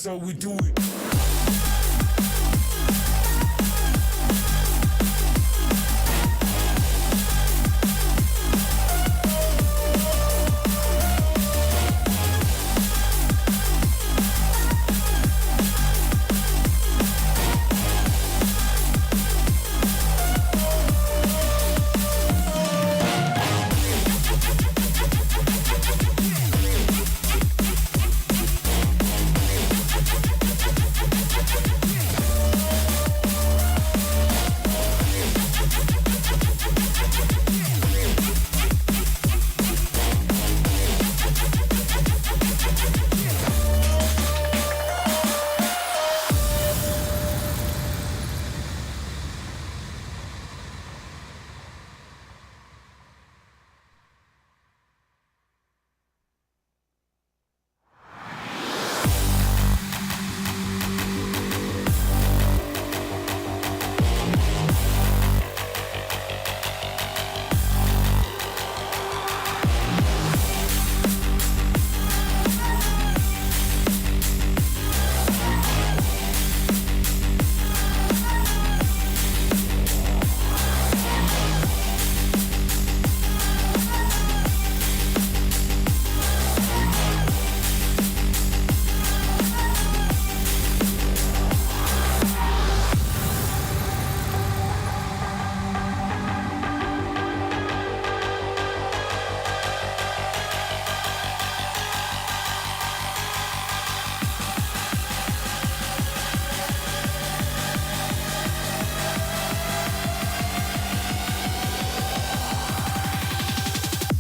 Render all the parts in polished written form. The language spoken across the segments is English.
That's how we do it.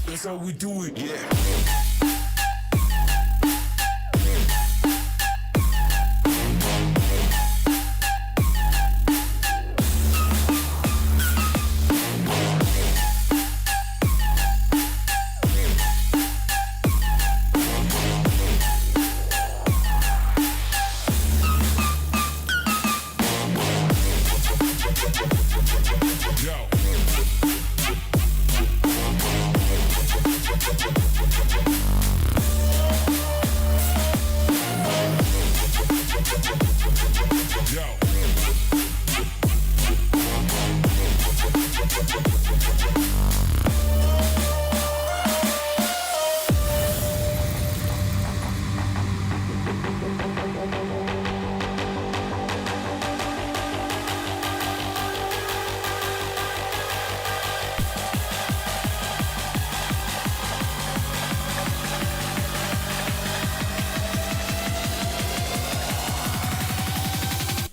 That's how we do it. Yeah.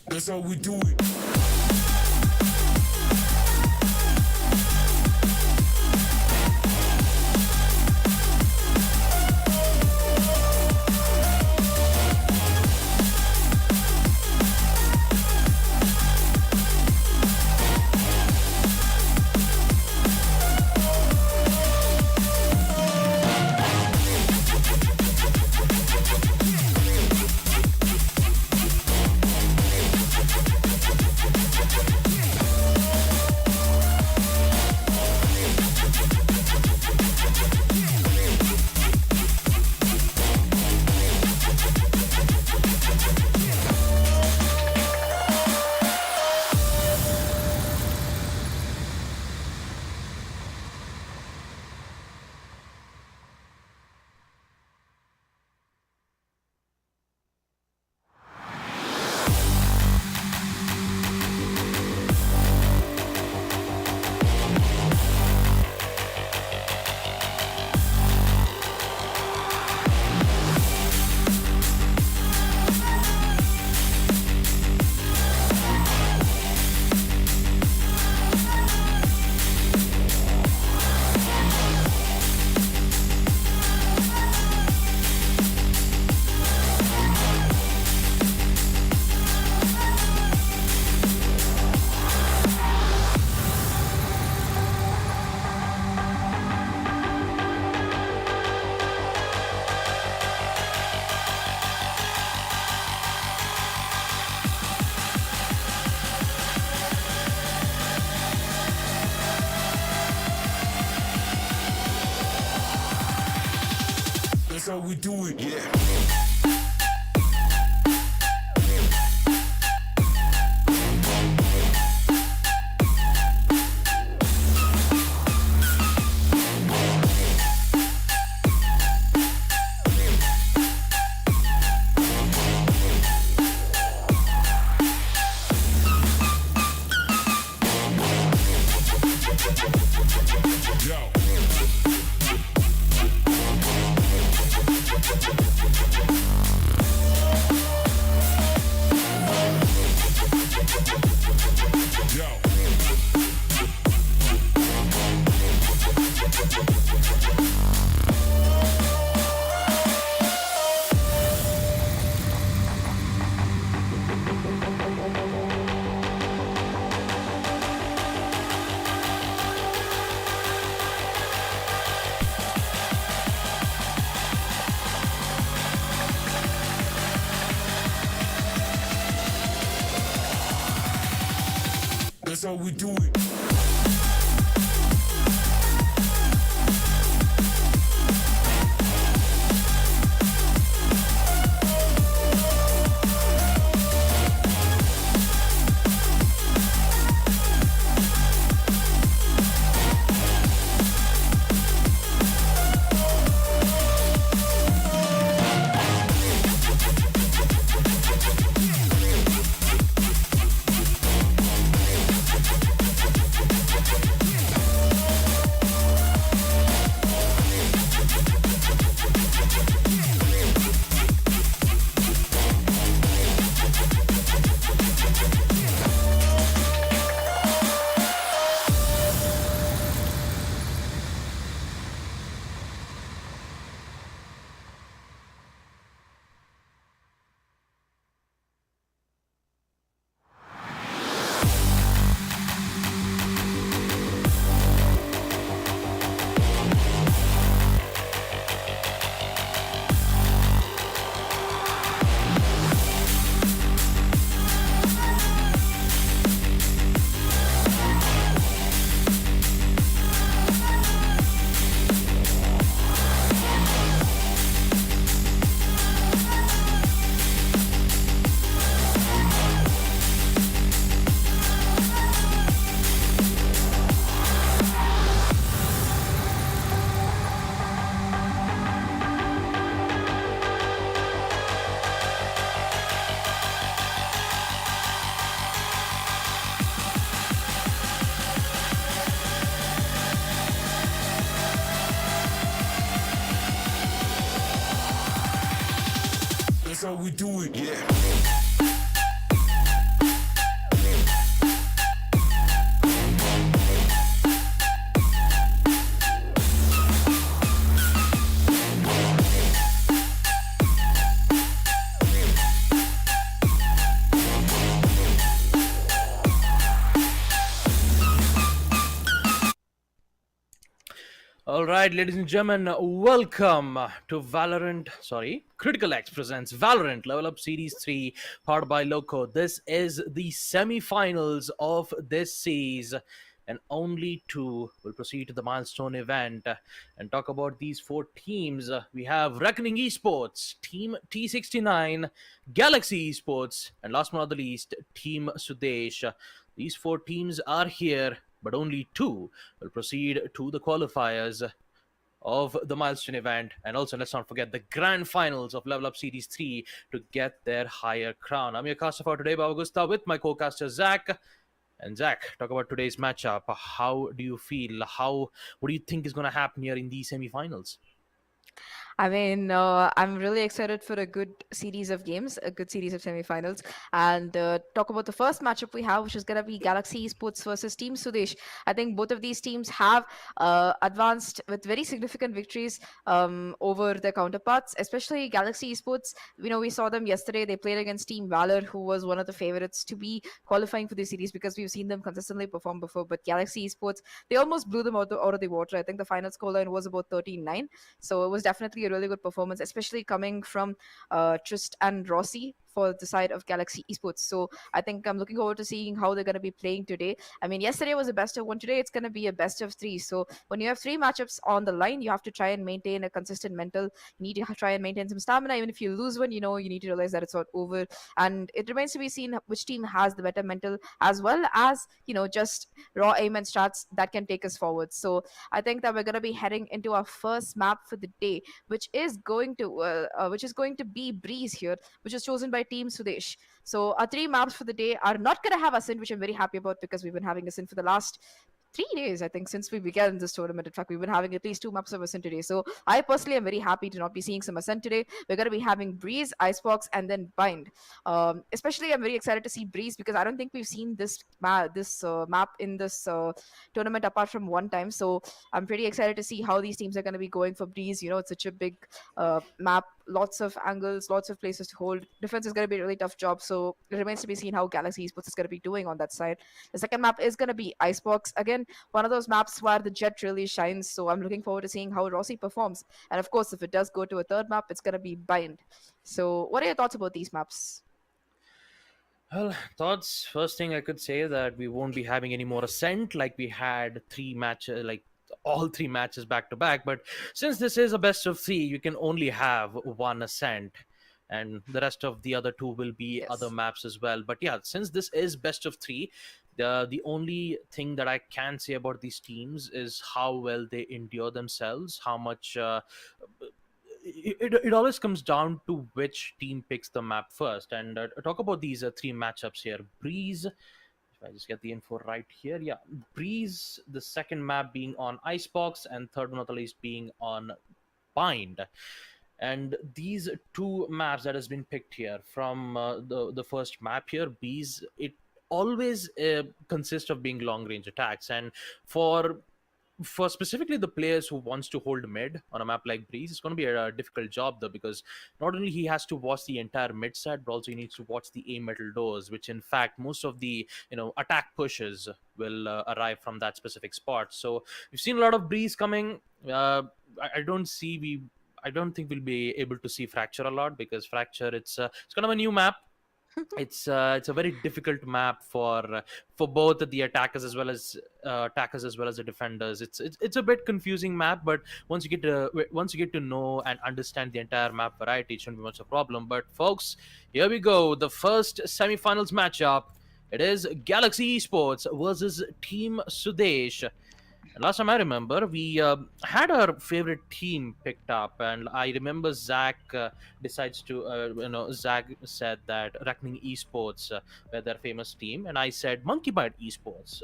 That's how we do it. we do it. Yeah. Yo. Yo. That's how we do it. That's how we do it. Yeah. All right, ladies and gentlemen, welcome to CriticalX presents Valorant Level Up Series 3, powered by Loco. This is the semi-finals of this series, and only two will proceed to the milestone event and talk about these four teams. We have Reckoning Esports, Team T69, Galaxy Esports, and last but not the least, Team Sudesh. These four teams are here, but only two will proceed to the qualifiers of the milestone event, and also let's not forget the grand finals of Level Up Series 3 to get their higher crown. I'm your caster for today, Baba Gusta, with my co-caster Zach. And Zach, talk about today's matchup. How do you feel? What do you think is going to happen here in these semi-finals? I'm really excited for a good series of games, a good series of semifinals, and talk about the first matchup we have, which is going to be Galaxy Esports versus Team Sudesh. I think both of these teams have advanced with very significant victories over their counterparts, especially Galaxy Esports. We saw them yesterday. They played against Team Valor, who was one of the favorites to be qualifying for the series because we've seen them consistently perform before. But Galaxy Esports, they almost blew them out of the water. I think the final scoreline was about 13-9. So it was definitely a really good performance, especially coming from Trist and Rossi for the side of Galaxy Esports. So I think I'm looking forward to seeing how they're going to be playing today. I mean, yesterday was a best of one. Today it's going to be a best of three. So when you have three matchups on the line, you have to try and maintain a consistent mental. You need to try and maintain some stamina. Even if you lose one, you need to realize that it's not over. And it remains to be seen which team has the better mental, as well as just raw aim and strats that can take us forward. So I think that we're going to be heading into our first map for the day, which is going to be Breeze here, which is chosen by Team Sudesh. So our three maps for the day are not going to have Ascent, which I'm very happy about because we've been having Ascent for the last 3 days, I think, since we began this tournament. In fact, we've been having at least two maps of Ascent today. So I personally am very happy to not be seeing some Ascent today. We're going to be having Breeze, Icebox, and then Bind. Especially, I'm very excited to see Breeze because I don't think we've seen this map in this tournament apart from one time. So I'm pretty excited to see how these teams are going to be going for Breeze. It's such a big map, lots of angles, lots of places to hold. Defense is going to be a really tough job. So it remains to be seen how Galaxy Esports is going to be doing on that side. The second map is going to be Icebox. Again, one of those maps where the jet really shines. So I'm looking forward to seeing how Rossi performs. And of course, if it does go to a third map, it's going to be Bind. So what are your thoughts about these maps? Well, thoughts. First thing I could say that we won't be having any more Ascent like we had three matches, like all three matches back to back. But since this is a best of three, you can only have one Ascent, and the rest of the other two will be other Yes. maps as well. But yeah, since this is best of three, the only thing that I can say about these teams is how well they endure themselves, how much. It always comes down to which team picks the map first. And talk about these three matchups here. Breeze, if I just get the info right here, yeah, Breeze, the second map being on Icebox, and third one not the least being on Bind. And these two maps that has been picked here from the first map here, Breeze, it always consists of being long range attacks. And for specifically the players who wants to hold mid on a map like Breeze, it's going to be a difficult job though, because not only he has to watch the entire mid side, but also he needs to watch the A metal doors, which in fact most of the attack pushes will arrive from that specific spot. So we've seen a lot of Breeze coming. I don't see we. I don't think we'll be able to see Fracture a lot, because Fracture it's kind of a new map. It's a very difficult map for both the attackers as well as the defenders. It's a bit confusing map, but once you get to know and understand the entire map variety, it shouldn't be much of a problem. But folks, here we go. The first semifinals matchup. It is Galaxy Esports versus Team Sudesh. And last time I remember, we had our favorite team picked up, and I remember Zach Zach said that Reckoning Esports were their famous team, and I said Monkey Bite Esports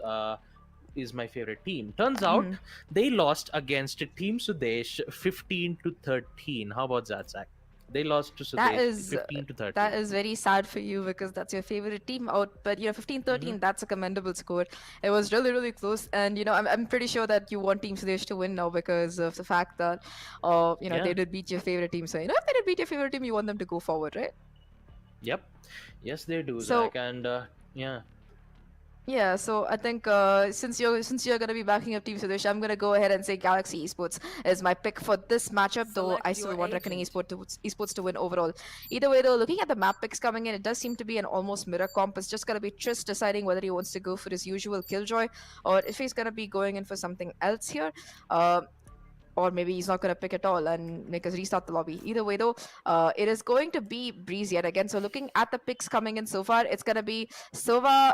is my favorite team. Turns out Mhm. they lost against Team Sudesh 15-13. How about that, Zach? They lost to That Sudesh is 15 to that 13. is very sad for you because that's your favorite team out. But 15-13, Mm-hmm. that's a commendable score. It was really, really close. And I'm pretty sure that you want Team Sudesh to win now because of the fact that they Yeah. did beat your favorite team. So if they did beat your favorite team, you want them to go forward, right? Yep. Yes, they do, Zach. So And yeah. yeah, so I think since you're gonna be backing up Team Sudesh, I'm gonna go ahead and say Galaxy Esports is my pick for this matchup. Though I Select still your want Reckoning agent. Esports to win overall. Either way, though, looking at the map picks coming in, it does seem to be an almost mirror comp. It's just gonna be Trist deciding whether he wants to go for his usual Killjoy or if he's gonna be going in for something else here. Or maybe he's not going to pick at all and make us restart the lobby. Either way, though, it is going to be Breeze yet again. So looking at the picks coming in so far, it's going to be Sova,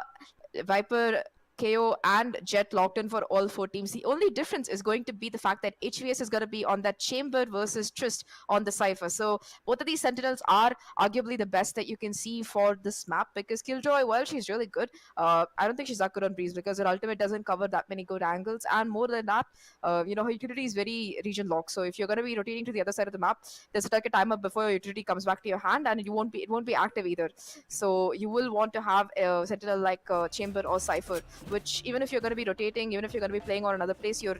Viper, KO, and Jet locked in for all four teams. The only difference is going to be the fact that HVS is going to be on that Chamber versus Trist on the Cypher. So both of these Sentinels are arguably the best that you can see for this map because Killjoy, while she's really good, I don't think she's that good on Breeze because her ultimate doesn't cover that many good angles. And more than that, her utility is very region locked. So if you're going to be rotating to the other side of the map, there's like a timer before your utility comes back to your hand, and it won't be active either. So you will want to have a sentinel like Chamber or Cypher which even if you're going to be rotating, even if you're going to be playing on another place, your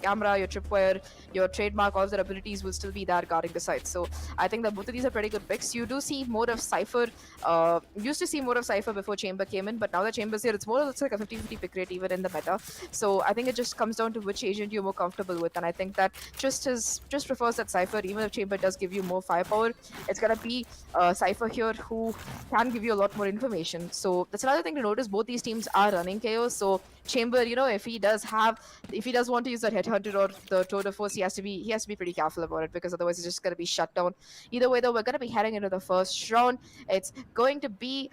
camera, your tripwire, your trademark, all of their abilities will still be there guarding the side. So I think that both of these are pretty good picks. You do see more of Cypher. Used to see more of Cypher before Chamber came in, but now that Chamber's here, it's like a 50-50 pick rate even in the meta. So I think it just comes down to which agent you're more comfortable with, and I think that just prefers that Cypher. Even if Chamber does give you more firepower, it's gonna be Cypher here who can give you a lot more information. So that's another thing to notice. Both these teams are running chaos. So Chamber, if he does want to use that headhunter or the tour de force, he has to be pretty careful about it, because otherwise it's just gonna be shut down. Either way though, we're gonna be heading into the first round. It's going to be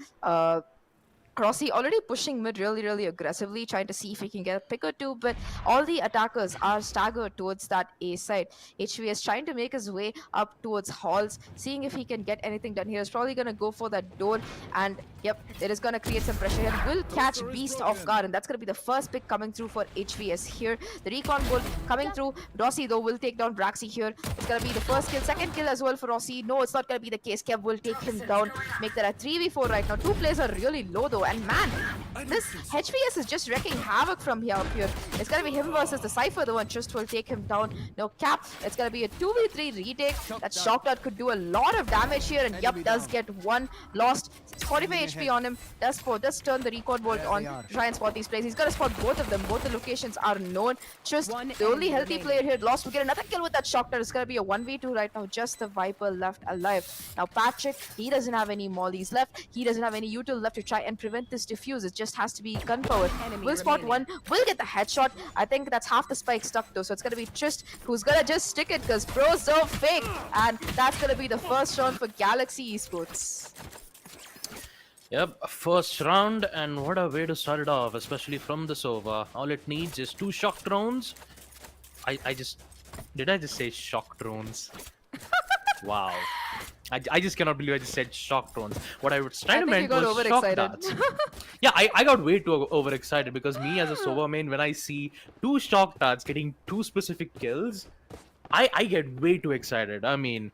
Rossi already pushing mid really aggressively, trying to see if he can get a pick or two, but all the attackers are staggered towards that A side. HVS trying to make his way up towards halls, seeing if he can get anything done here. He's probably going to go for that door, and yep, it is going to create some pressure here. Will catch Beast off guard, and that's going to be the first pick coming through for HVS here. The recon goal coming through. Rossi though will take down Braxy here. It's going to be the first kill, second kill as well for Rossi. No, it's not going to be the case. Kev will take him down, make that a 3v4 right now. Two players are really low though. And man, this HVS is just wrecking havoc from here up here. It's gonna be him versus the Cypher, the one just will take him down. No cap. It's gonna be a 2v3 retake. That shock dart could do a lot of damage here, and yup, does get one lost. It's 45 HP on him. Does turn the recon bolt on to try and spot these plays. He's gonna spot both of them. Both the locations are known. Just the only healthy player here lost to get another kill with that shock dart. It's gonna be a 1v2 right now. Just the Viper left alive. Now Patrick, he doesn't have any mollies left. He doesn't have any util left to try and prevent this defuse. It just has to be gunpower. Will spot one, will get the headshot. I think that's half the spike stuck though, so it's gonna be Trist who's gonna just stick it, because pros don't fake, and that's gonna be the first round for Galaxy Esports. Yep, first round, and what a way to start it off, especially from the Sova. All it needs is 2 shock drones. Did I just say shock drones? Wow. I just cannot believe I just said shock drones. What I was trying to meant was shock darts. Yeah, I got way too overexcited, because me as a Sova main, when I see 2 shock darts getting 2 specific kills, I get way too excited. I mean,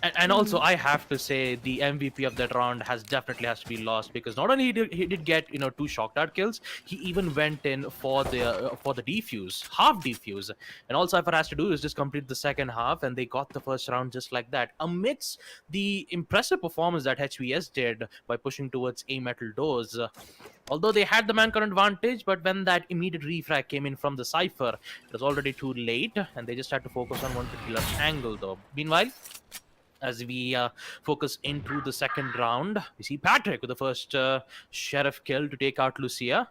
and also I have to say the MVP of that round definitely has to be lost, because not only he did get 2 shock dart kills, he even went in for the defuse, half defuse, and all Cypher has to do is just complete the second half, and they got the first round just like that. Amidst the impressive performance that HVS did by pushing towards A metal doors. Although they had the man-current advantage, but when that immediate refrag came in from the Cypher, it was already too late, and they just had to focus on one particular angle though. Meanwhile, as we focus into the second round, we see Patrick with the first Sheriff kill to take out Lucia.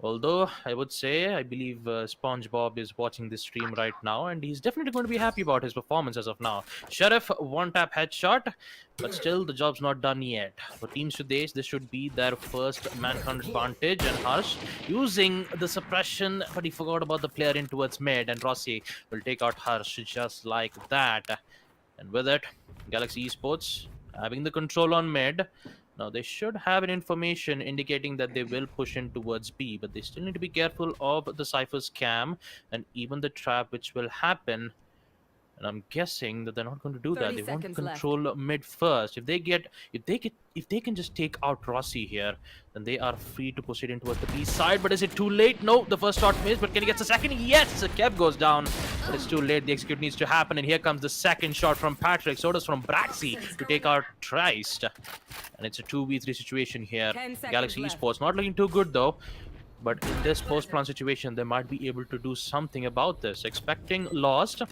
Although I would say, I believe SpongeBob is watching this stream right now, and he's definitely going to be happy about his performance as of now. Sheriff one-tap headshot, but still the job's not done yet. For Team Sudesh, this should be their first manhunt advantage, and Harsh using the suppression, but he forgot about the player in towards mid, and Rossi will take out Harsh just like that. And with it, Galaxy Esports having the control on mid. Now, they should have an information indicating that they will push in towards B, but they still need to be careful of the Cypher's cam and even the trap which will happen. And I'm guessing that they're not going to do that. They want to control mid first. If they can just take out Rossi here, then they are free to push it in towards the B side. But is it too late? No, the first shot missed, but can he get the second? Yes, the Kev goes down, but it's too late. The execute needs to happen, and here comes the second shot from Patrick. So does from Braxy to take out Trist. And it's a 2v3 situation here. Galaxy Esports not looking too good though. But in this post-plan situation, they might be able to do something about this. Expecting Lost,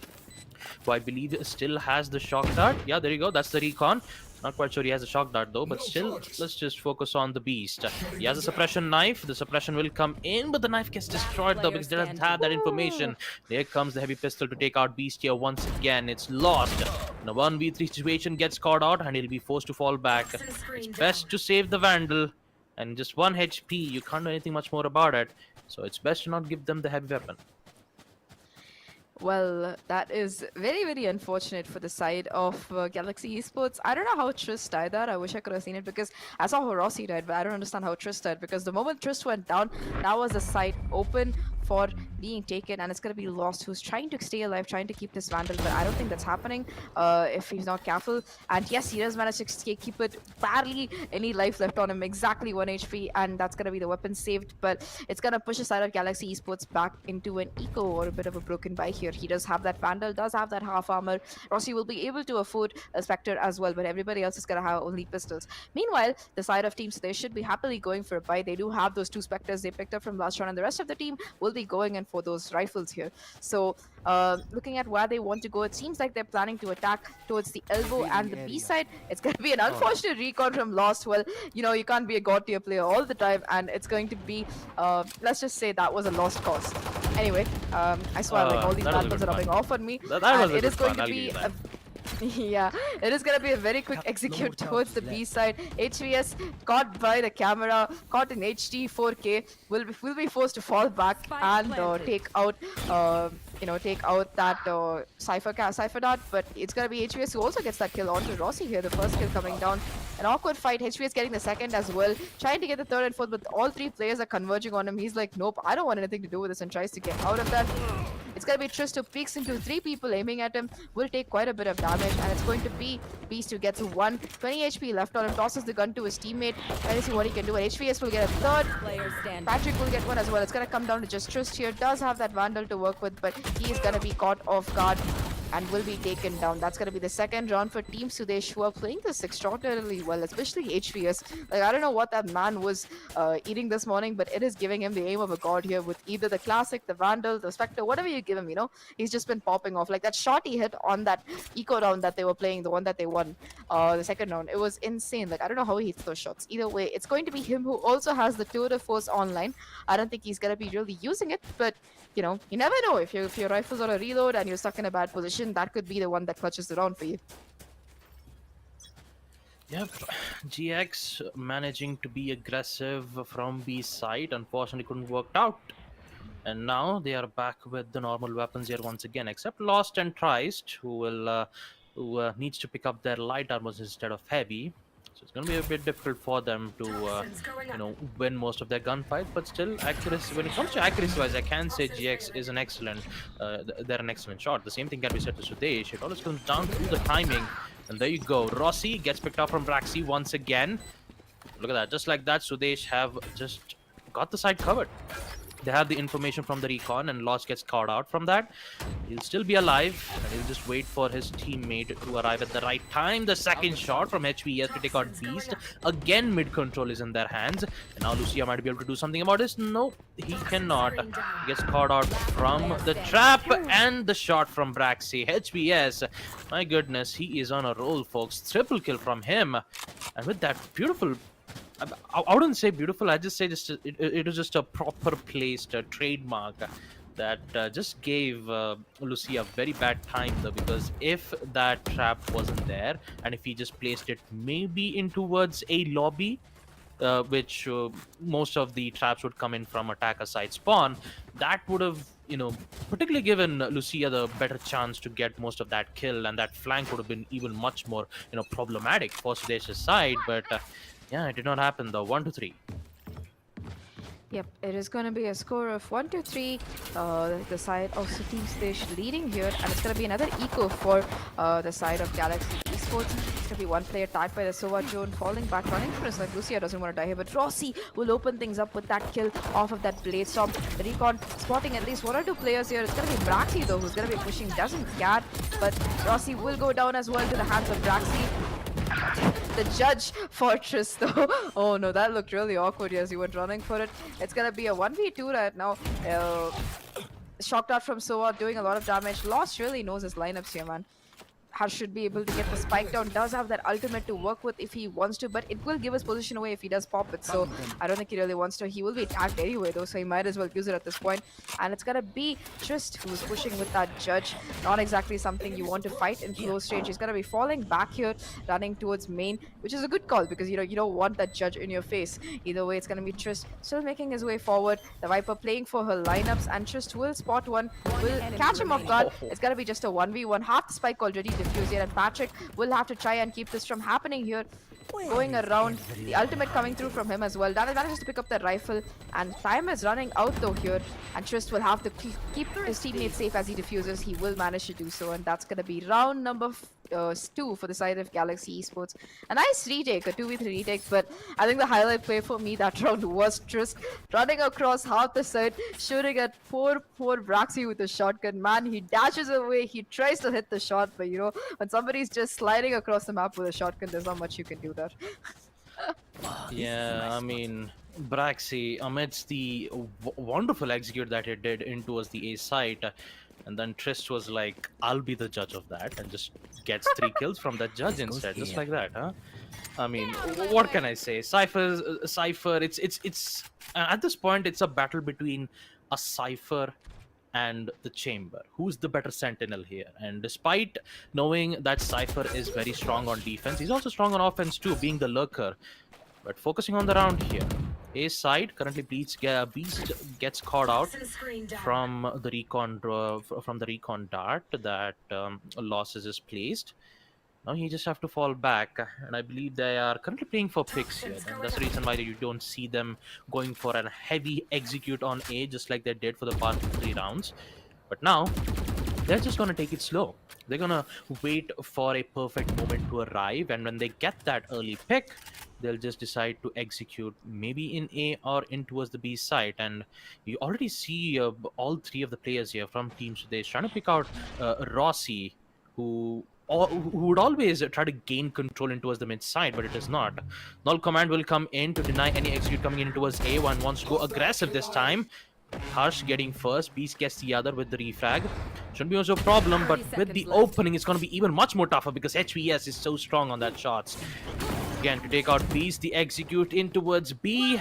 who I believe still has the shock dart. Yeah, there you go. That's the recon. Not quite sure he has a shock dart though, but still, let's just focus on the beast. He has a suppression knife. The suppression will come in, but the knife gets destroyed though, because it doesn't have that information. There comes the heavy pistol to take out Beast here once again. It's lost. The 1v3 situation gets caught out, and he'll be forced to fall back. It's best to save the Vandal, and just 1 HP. You can't do anything much more about it, so it's best to not give them the heavy weapon. Well, that is very unfortunate for the side of Galaxy Esports. I don't know how Trist died there. I wish I could have seen it, because I saw how Rossi died, but I don't understand how Trist died, because the moment Trist went down, that was the site open for being taken, and it's going to be Lost, who's trying to stay alive, trying to keep this Vandal, but I don't think that's happening if he's not careful. And yes, he does manage to keep it, barely any life left on him, exactly 1 HP, and that's going to be the weapon saved, but it's going to push the side of Galaxy Esports back into an eco or a bit of a broken buy here. He does have that Vandal, does have that half armor. Rossi will be able to afford a Spectre as well, but everybody else is going to have only pistols. Meanwhile, the side of teams, they should be happily going for a buy. They do have those 2 Spectres they picked up from last round, and the rest of the team will be going in for those rifles here. So looking at where they want to go, it seems like they're planning to attack towards the elbow and the B side. It's going to be an unfortunate recon from Lost. Well, you can't be a god tier player all the time, and it's going to be, let's just say that was a lost cause. Anyway, I swear, like, all these bad ones are rubbing off on me. That it is going fun, to be yeah, it is going to be a very quick execute towards the B side. HVS caught by the camera, caught in HD 4K, will be forced to fall back and take out that Cypher Dart, but it's going to be HVS who also gets that kill onto Rossi here. The first kill coming down. An awkward fight. HVS getting the second as well, trying to get the third and fourth, but all 3 players are converging on him. He's like, nope, I don't want anything to do with this, and tries to get out of that. It's going to be Trist who peeks into 3 people aiming at him, will take quite a bit of damage, and it's going to be Beast who gets 20 HP left on him, tosses the gun to his teammate, trying to see what he can do. And HVS will get a third. Patrick will get one as well. It's going to come down to just Trist here. Does have that Vandal to work with, but he is going to be caught off guard and will be taken down. That's going to be the second round for Team Sudesh, who are playing this extraordinarily well, especially HVS. Like, I don't know what that man was eating this morning, but it is giving him the aim of a god here with either the Classic, the Vandal, the Spectre, whatever you give him, he's just been popping off. Like, that shot he hit on that eco round that they were playing, the one that they won, the second round, it was insane. Like, I don't know how he hits those shots. Either way, it's going to be him who also has the Tour de Force online. I don't think he's going to be really using it, but you never know. If your rifle's on a reload and you're stuck in a bad position, that could be the one that clutches the round for you. Yep, GX managing to be aggressive from B side, unfortunately couldn't work out. And now they are back with the normal weapons here once again, except Lost and Trist, who needs to pick up their light armors instead of heavy. So it's going to be a bit difficult for them to, win most of their gunfights. But still, accuracy. When it comes to accuracy-wise, I can say GX is an excellent. They're an excellent shot. The same thing can be said to Sudesh. It always comes down to the timing. And there you go. Rossi gets picked up from Braxi once again. Look at that. Just like that, Sudesh have just got the side covered. They have the information from the recon, and Lost gets caught out from that. He'll still be alive, and he'll just wait for his teammate to arrive at the right time. The second shot from HVS to take out Beast. Again, mid control is in their hands. And now Lucia might be able to do something about this. No, he cannot. He gets caught out from the trap, and the shot from Braxi. HVS, my goodness, he is on a roll, folks. Triple kill from him. And with that beautiful... I wouldn't say beautiful. I just say it was just a proper placed trademark that just gave Lucia a very bad time though, because if that trap wasn't there and if he just placed it maybe in towards a lobby, which most of the traps would come in from attacker side spawn, that would have particularly given Lucia the better chance to get most of that kill, and that flank would have been even much more problematic for Sudesh's side. But yeah, it did not happen though. 1-3. Yep, it is going to be a score of 1-3. The side of Team Sudesh leading here, and it's going to be another eco for the side of Galaxy Esports. It's going to be one player tagged by the Sova Joan, falling back, running for us. Like, Lucia doesn't want to die here, but Rossi will open things up with that kill off of that Blade Storm. The recon spotting at least 1 or 2 players here. It's going to be Braxi though, who's going to be pushing, doesn't care, but Rossi will go down as well to the hands of Braxi. The judge fortress though. Oh no, that looked really awkward as he went running for it. It's gonna be a 1v2 right now. Shocked out from Sova, doing a lot of damage. Lost really knows his lineups here, man. Should be able to get the spike down. Does have that ultimate to work with if he wants to, but it will give his position away if he does pop it. So I don't think he really wants to. He will be tagged anyway though, so he might as well use it at this point. And it's gonna be Trist who's pushing with that judge. Not exactly something you want to fight in close range. He's gonna be falling back here, running towards main, which is a good call because you don't want that judge in your face. Either way, it's gonna be Trist still making his way forward. The Viper playing for her lineups, and Trist will spot one, will catch him off guard. It's gonna be just a 1v1. Half the spike already diffused here, and Patrick will have to try and keep this from happening here. going around. The ultimate coming through from him as well. Dana manages to pick up the rifle, and time is running out though here. And Trist will have to keep his teammates safe as he defuses. He will manage to do so, and that's going to be round number 2 for the side of Galaxy Esports. A nice retake, a 2v3 retake, but I think the highlight play for me that round was Trist running across half the side, shooting at poor Braxy with a shotgun. Man, he dashes away, he tries to hit the shot, but you know, when somebody's just sliding across the map with a shotgun, there's not much you can do there. Yeah, I mean, Braxy, amidst the wonderful execute that he did in towards the A site, and then Trist was like, I'll be the judge of that, and just gets 3 kills from that judge instead, just like that, huh? I mean, what can I say? Cypher, it's at this point, it's a battle between a Cypher and the Chamber. Who's the better sentinel here? And despite knowing that Cypher is very strong on defense, he's also strong on offense too, being the lurker. But focusing on the round here, A side currently Beast gets caught out from the recon dart that Losses is placed. Now he just have to fall back, and I believe they are currently playing for picks here. And that's the reason why you don't see them going for a heavy execute on A, just like they did for the past 3 rounds. But now they're just gonna take it slow. They're gonna wait for a perfect moment to arrive, and when they get that early pick, they'll just decide to execute maybe in A or in towards the B side. And you already see all 3 of the players here from Team Sudesh trying to pick out Rossi, who would always try to gain control in towards the mid side, but it is not. Null command will come in to deny any execute coming in towards A. One wants to go aggressive this time. Harsh getting first, Beast gets the other with the refrag. Shouldn't be also a problem, but with the opening, it's going to be even much more tougher because HVS is so strong on that shots. Again, to take out Beast, the execute in towards B,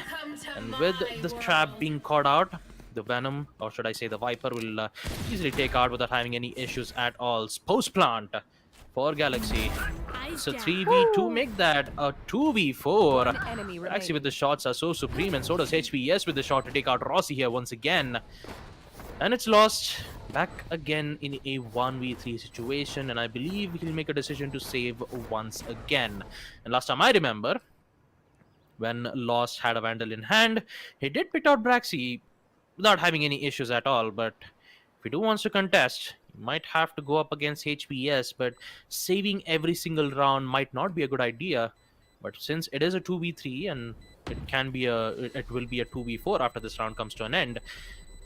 and with the trap being caught out, the Venom, or should I say the Viper, will easily take out without having any issues at all. Post plant for Galaxy. So 3v2 make that a 2v4. Galaxy with the shots are so supreme, and so does HVS with the shot to take out Rossi here once again. And it's lost. Back again in a 1v3 situation, and I believe he'll make a decision to save once again. And last time I remember, when Lost had a Vandal in hand, he did pick out Braxy without having any issues at all, but if he do wants to contest, he might have to go up against HPS, but saving every single round might not be a good idea. But since it is a 2v3 and it will be a 2v4 after this round comes to an end,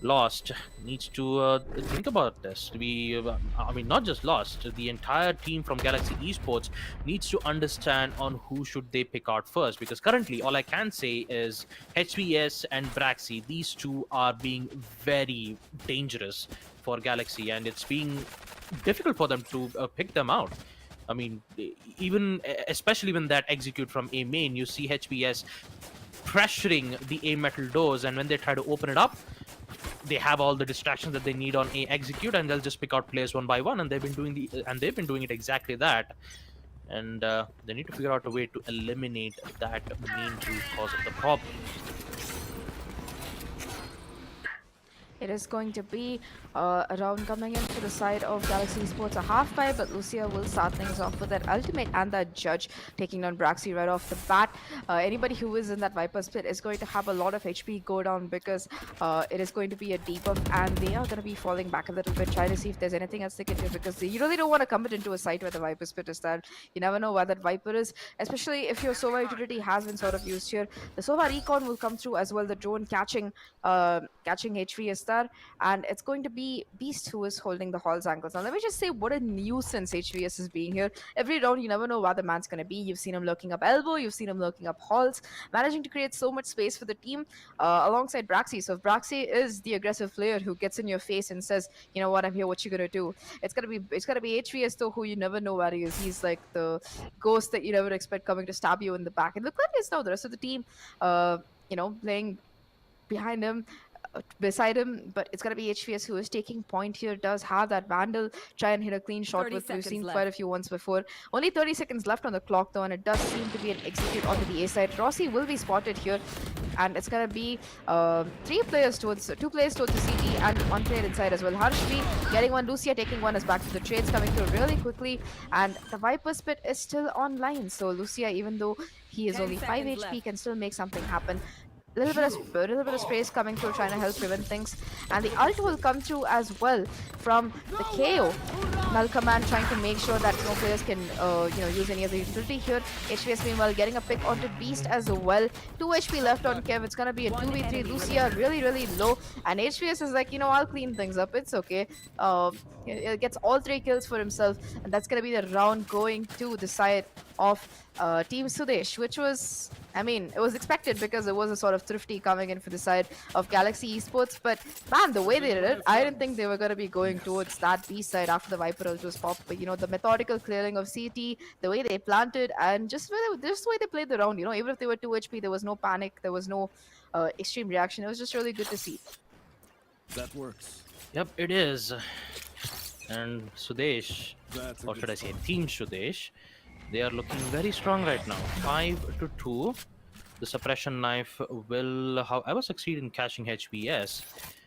Lost needs to think about this. I mean, not just Lost, the entire team from Galaxy Esports needs to understand on who should they pick out first, because currently all I can say is HVS and Braxy, these two are being very dangerous for Galaxy, and it's being difficult for them to pick them out. I mean, especially when that execute from A main, you see HVS pressuring the A metal doors, and when they try to open it up, they have all the distractions that they need on A execute, and they'll just pick out players one by one, and they've been doing it exactly that. And they need to figure out a way to eliminate that main root cause of the problem. It is going to be a round coming in to the side of Galaxy Esports, a half-pipe, but Lucia will start things off with that ultimate and that judge taking down Braxy right off the bat. Anybody who is in that Viper split is going to have a lot of HP go down because it is going to be a debuff, and they are going to be falling back a little bit, trying to see if there's anything else they can do, because you really don't want to commit into a site where the Viper split is there. You never know where that Viper is, especially if your Sova utility has been sort of used here. The Sova recon will come through as well, the drone catching HVS there, and it's going to be Beast who is holding the Hall's ankles. Now let me just say what a nuisance HVS is being here. Every round you never know where the man's going to be. You've seen him lurking up elbow, you've seen him lurking up Halls, managing to create so much space for the team alongside Braxy. So if Braxy is the aggressive player who gets in your face and says, you know what, I'm here, what you gonna do? It's gonna be HVS though, who you never know where he is. He's like the ghost that you never expect coming to stab you in the back. And look at this now, the rest of the team playing behind him, beside him, but it's going to be HVS who is taking point here. Does have that Vandal, try and hit a clean shot with, we've seen quite a few ones before. Only 30 seconds left on the clock though, and it does seem to be an execute onto the A side. Rossi will be spotted here, and it's gonna be two players towards the CT and one player inside as well. Harshvi getting one, Lucia taking one as back to the trades coming through really quickly, and the Viper's pit is still online. So Lucia, even though he is 10 only 5 seconds HP, left. can still make something happen. A little bit of sprays coming through, trying to help prevent things, and the ult will come through as well from the KO. Null Command trying to make sure that no players can use any of the utility here. HVS meanwhile getting a pick onto Beast as well. 2 HP left on Kev. It's gonna be a 2v3. Lucia really low, and HVS is like, I'll clean things up. It's okay. He gets all 3 kills for himself, and that's gonna be the round going to the side of Team Sudesh, which was, it was expected because it was a sort of thrifty coming in for the side of Galaxy Esports. But man, the way they did it, I didn't think they were going to be going towards that B side after the Viper ult was popped. But the methodical clearing of CT, the way they planted, and just the way they played the round. Even if they were 2 HP, there was no panic, there was no extreme reaction. It was just really good to see. That works. Yep, it is. And Sudesh, That's a or good should I say start. Team Sudesh, they are looking very strong right now. 5-2. The suppression knife will, however, succeed in catching HVS.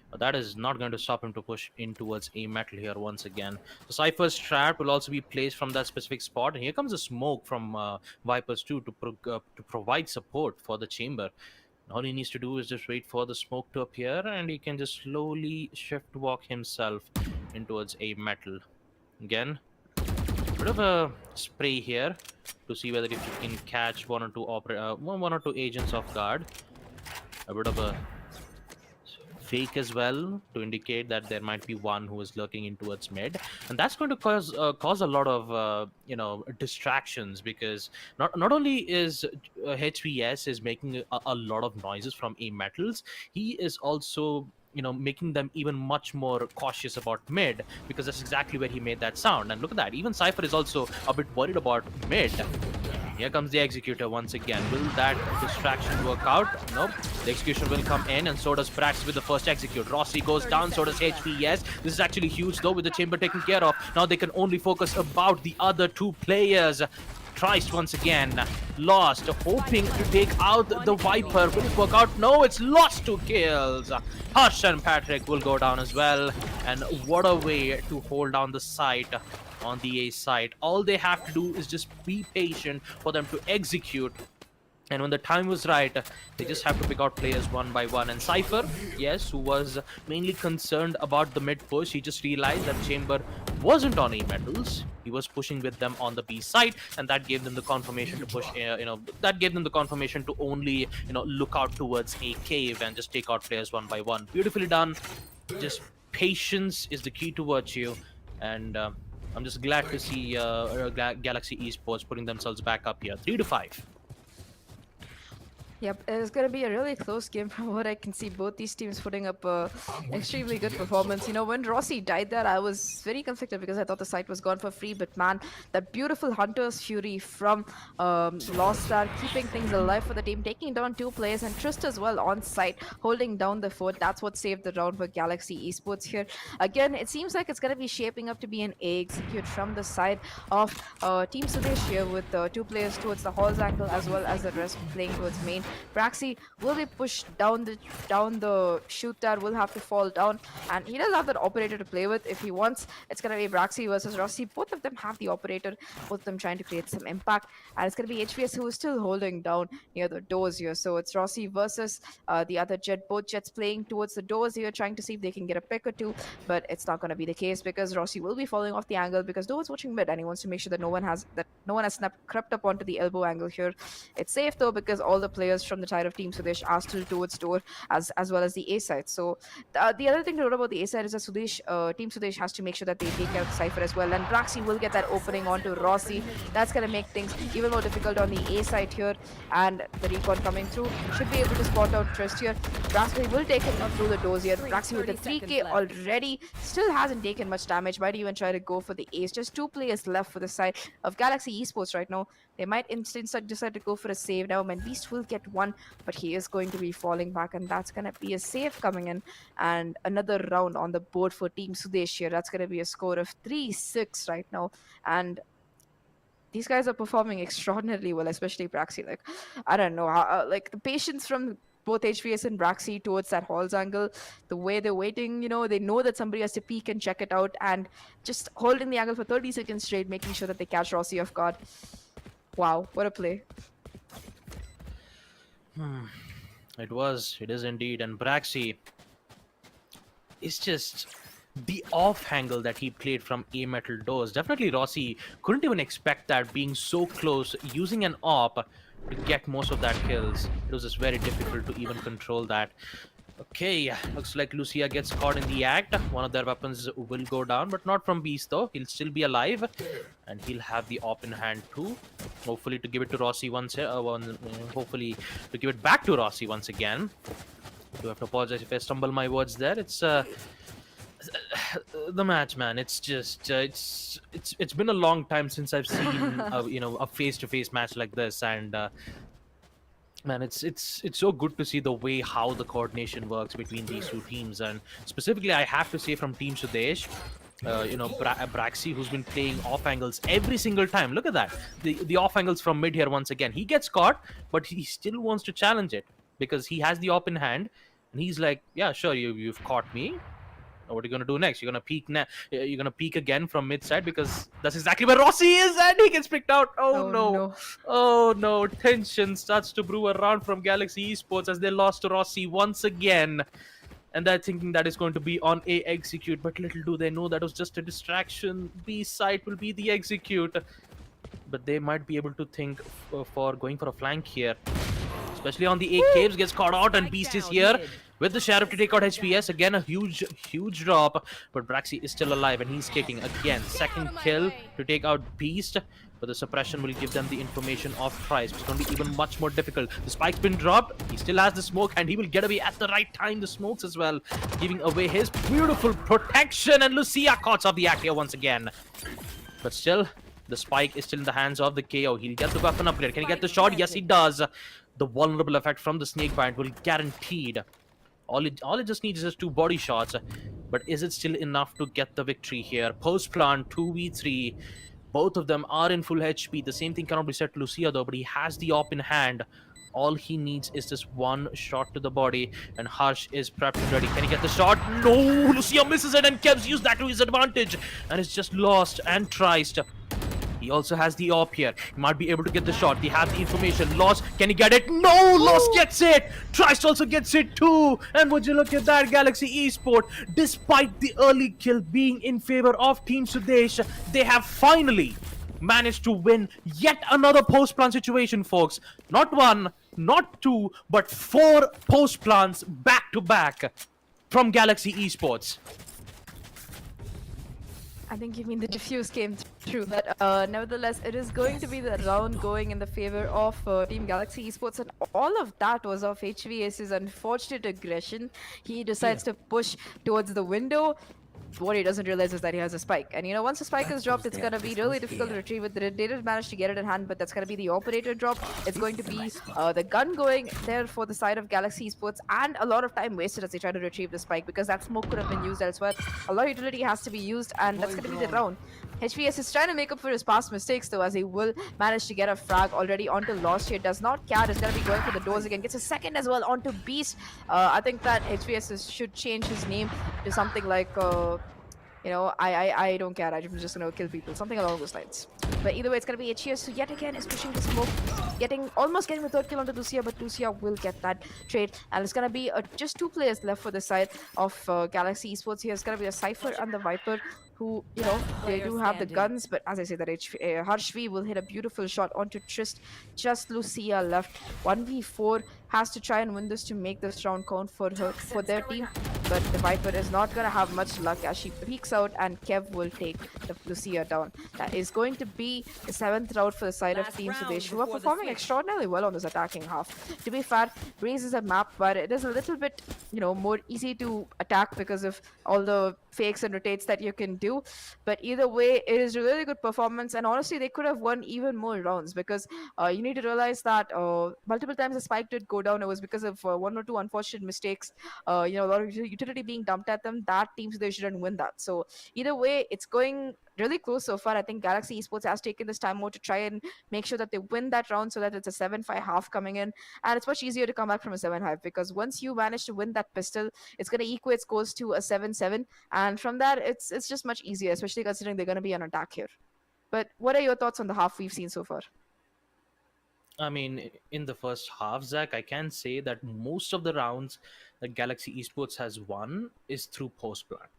But that is not going to stop him to push in towards a metal here once again. The Cypher's trap will also be placed from that specific spot. And here comes a smoke from Vipers 2 to provide support for the chamber. All he needs to do is just wait for the smoke to appear, and he can just slowly shift walk himself in towards a metal. Again, bit of a spray here to see whether if you can catch one or two agents off guard. A bit of a fake as well to indicate that there might be one who is lurking in towards mid, and that's going to cause a lot of distractions, because not only is HVS is making a lot of noises from A metals, he is also making them even much more cautious about mid, because that's exactly where he made that sound. And look at that, even Cypher is also a bit worried about mid. Here comes the executor once again. Will that distraction work out? Nope. The execution will come in, and so does Prax with the first execute. Rossi goes down, so does HVS. This is actually huge though, with the chamber taken care of. Now they can only focus about the other 2 players. Trice once again, lost, hoping to take out the Viper. Will it work out? No, it's lost 2 kills. Harsh and Patrick will go down as well. And what a way to hold down the site on the A side. All they have to do is just be patient for them to execute. And when the time was right, they just have to pick out players one by one. And Cypher, yes, who was mainly concerned about the mid push, he just realized that Chamber wasn't on A metals. He was pushing with them on the B side, and that gave them the confirmation to push. That gave them the confirmation to only look out towards a cave and just take out players one by one. Beautifully done. Just patience is the key to virtue, and I'm just glad to see Galaxy Esports putting themselves back up here, 3-5. Yep, it's going to be a really close game from what I can see. Both these teams putting up a extremely good performance. When Rossi died there, I was very conflicted because I thought the site was gone for free. But man, that beautiful Hunter's Fury from Lost Star, keeping things alive for the team, taking down 2 players, and Trist as well on site, holding down the fort. That's what saved the round for Galaxy Esports here. Again, it seems like it's going to be shaping up to be an A execute from the side of Team Sudesh here, with 2 players towards the Halls angle as well as the rest playing towards main. Praxi will be pushed down the shoot tower, will have to fall down, and he does have that operator to play with if he wants. It's gonna be Praxi versus Rossi. Both of them have the operator, both of them trying to create some impact, and it's gonna be HVS who is still holding down near the doors here. So it's Rossi versus the other Jet. Both Jets playing towards the doors here, trying to see if they can get a pick or 2, but it's not gonna be the case because Rossi will be falling off the angle because Doe is watching mid and he wants to make sure that no one has crept up onto the elbow angle here. It's safe though because all the players from the side of Team Sudesh are still towards door as well as the A side. So the other thing to note about the A side is that Team Sudesh has to make sure that they take care of the Cypher as well, and Praxi will get that opening onto Rossi. That's going to make things even more difficult on the A side here, and the recon coming through should be able to spot out Trist here. Praxi will take him through the doors here. Praxi with the 3k already, still hasn't taken much damage, might even try to go for the ace. Just 2 players left for the side of Galaxy Esports right now. They might instead decide to go for a save now, and Beast will get one, but he is going to be falling back, and that's going to be a save coming in, and another round on the board for Team Sudesh here. That's going to be a score of 3-6 right now, and these guys are performing extraordinarily well, especially Praxi. Like, I don't know, like the patience from both HVS and Braxy towards that Halls angle. The way they're waiting, they know that somebody has to peek and check it out, and just holding the angle for 30 seconds straight, making sure that they catch Rossi off guard. Wow, what a play. It is indeed. And Braxy is just the off angle that he played from A metal doors. Definitely Rossi couldn't even expect that, being so close, using an op to get most of that kills. It was just very difficult to even control that. Okay, looks like Lucia gets caught in the act. One of their weapons will go down, but not from Beast though. He'll still be alive, and he'll have the op in hand too. Hopefully to give it to Rossi hopefully to give it back to Rossi once again. I do have to apologize if I stumble my words there. It's the match, man. It's just it's been a long time since I've seen a face-to-face match like this, and man, it's so good to see the way how the coordination works between these two teams. And specifically, I have to say from Team Sudesh, Braxy, who's been playing off angles every single time. Look at that, the off angles from mid here once again. He gets caught, but he still wants to challenge it because he has the op in hand, and he's like, yeah, sure, you've caught me. What are you gonna do next? You're gonna peek you're gonna peek again from mid side, because that's exactly where Rossi is, and he gets picked out. Oh no. Oh no! Tension starts to brew around from Galaxy Esports as they lost to Rossi once again, and they're thinking that is going to be on A execute. But little do they know that was just a distraction. B side will be the execute, but they might be able to think for going for a flank here, especially on the A caves. Gets caught out, and Beast is here with the Sheriff to take out HPS. Again, a huge drop, but Braxy is still alive, and he's kicking again. Second kill to take out Beast, but the suppression will give them the information of Price. It's going to be even much more difficult. The spike's been dropped. He still has the smoke, and he will get away at the right time. The smokes as well, giving away his beautiful protection, and Lucia caught off the act here once again. But still, the spike is still in the hands of the KO. He'll get the weapon upgrade. Can he get the shot? Yes, he does. The vulnerable effect from the snake bite will guaranteed. All it just needs is just 2 body shots. But is it still enough to get the victory here? Post plant 2v3. Both of them are in full HP. The same thing cannot be said to Lucia though, but he has the op in hand. All he needs is just 1 shot to the body, and Harsh is prepped and ready. Can he get the shot? No! Lucia misses it, and Kevs used that to his advantage, and it's just lost and tries. He also has the op here. He might be able to get the shot. He has the information. Lost. Can he get it? No! Lost gets it! Trist also gets it too! And would you look at that, Galaxy Esport, despite the early kill being in favor of Team Sudesh, they have finally managed to win yet another post-plant situation, folks. Not 1, not 2, but 4 post-plants back-to-back from Galaxy Esports. I think you mean the diffuse came through, but nevertheless, it is going to be the round going in the favor of Team Galaxy Esports, and all of that was of HVS's unfortunate aggression. He decides to push towards the window. What he doesn't realize is that he has a spike, and once the spike is dropped, it's gonna be really difficult to retrieve it. They did manage to get it in hand, but that's gonna be the operator drop. It's going to be the gun going there for the side of Galaxy Esports, and a lot of time wasted as they try to retrieve the spike, because that smoke could have been used elsewhere. A lot of utility has to be used, and that's gonna be the round. HVS is trying to make up for his past mistakes though, as he will manage to get a frag already onto Lost here. Does not care. Is gonna be going for the doors again. Gets a second as well onto Beast. I think that should change his name to something like I don't care. I'm just gonna kill people. Something along those lines. But either way, it's gonna be HES who yet again is pushing the smoke, almost getting the 3rd kill onto Lucia, but Lucia will get that trade. And it's gonna be just 2 players left for the side of Galaxy Esports here. It's gonna be a Cypher and the Viper, who, they do have the guns, but as I say, that Harsh V will hit a beautiful shot onto Trist. Just Lucia left. 1v4 has to try and win this to make this round count for their team, but the Viper is not gonna have much luck as she peeks out, and Kev will take the Lucia down. That is going to be the 7th round for the side of Team Sudesh, who are performing extraordinarily well on this attacking half. To be fair, Breeze is a map, but it is a little bit, more easy to attack because of all the fakes and rotates that you can do. But either way, it is a really good performance, and honestly, they could have won even more rounds, because you need to realize that multiple times the spike did go down. It was because of 1 or 2 unfortunate mistakes. A lot of utility utility being dumped at them, that teams they shouldn't win that. So either way, it's going really close so far. I think Galaxy Esports has taken this time more to try and make sure that they win that round so that it's a 7-5 half coming in. And it's much easier to come back from a 7-5 because once you manage to win that pistol, it's going to equate scores to a 7-7. And from that, it's just much easier, especially considering they're going to be on attack here. But what are your thoughts on the half we've seen so far? I mean, in the first half, Zach, I can say that most of the rounds that Galaxy Esports has won is through post plant.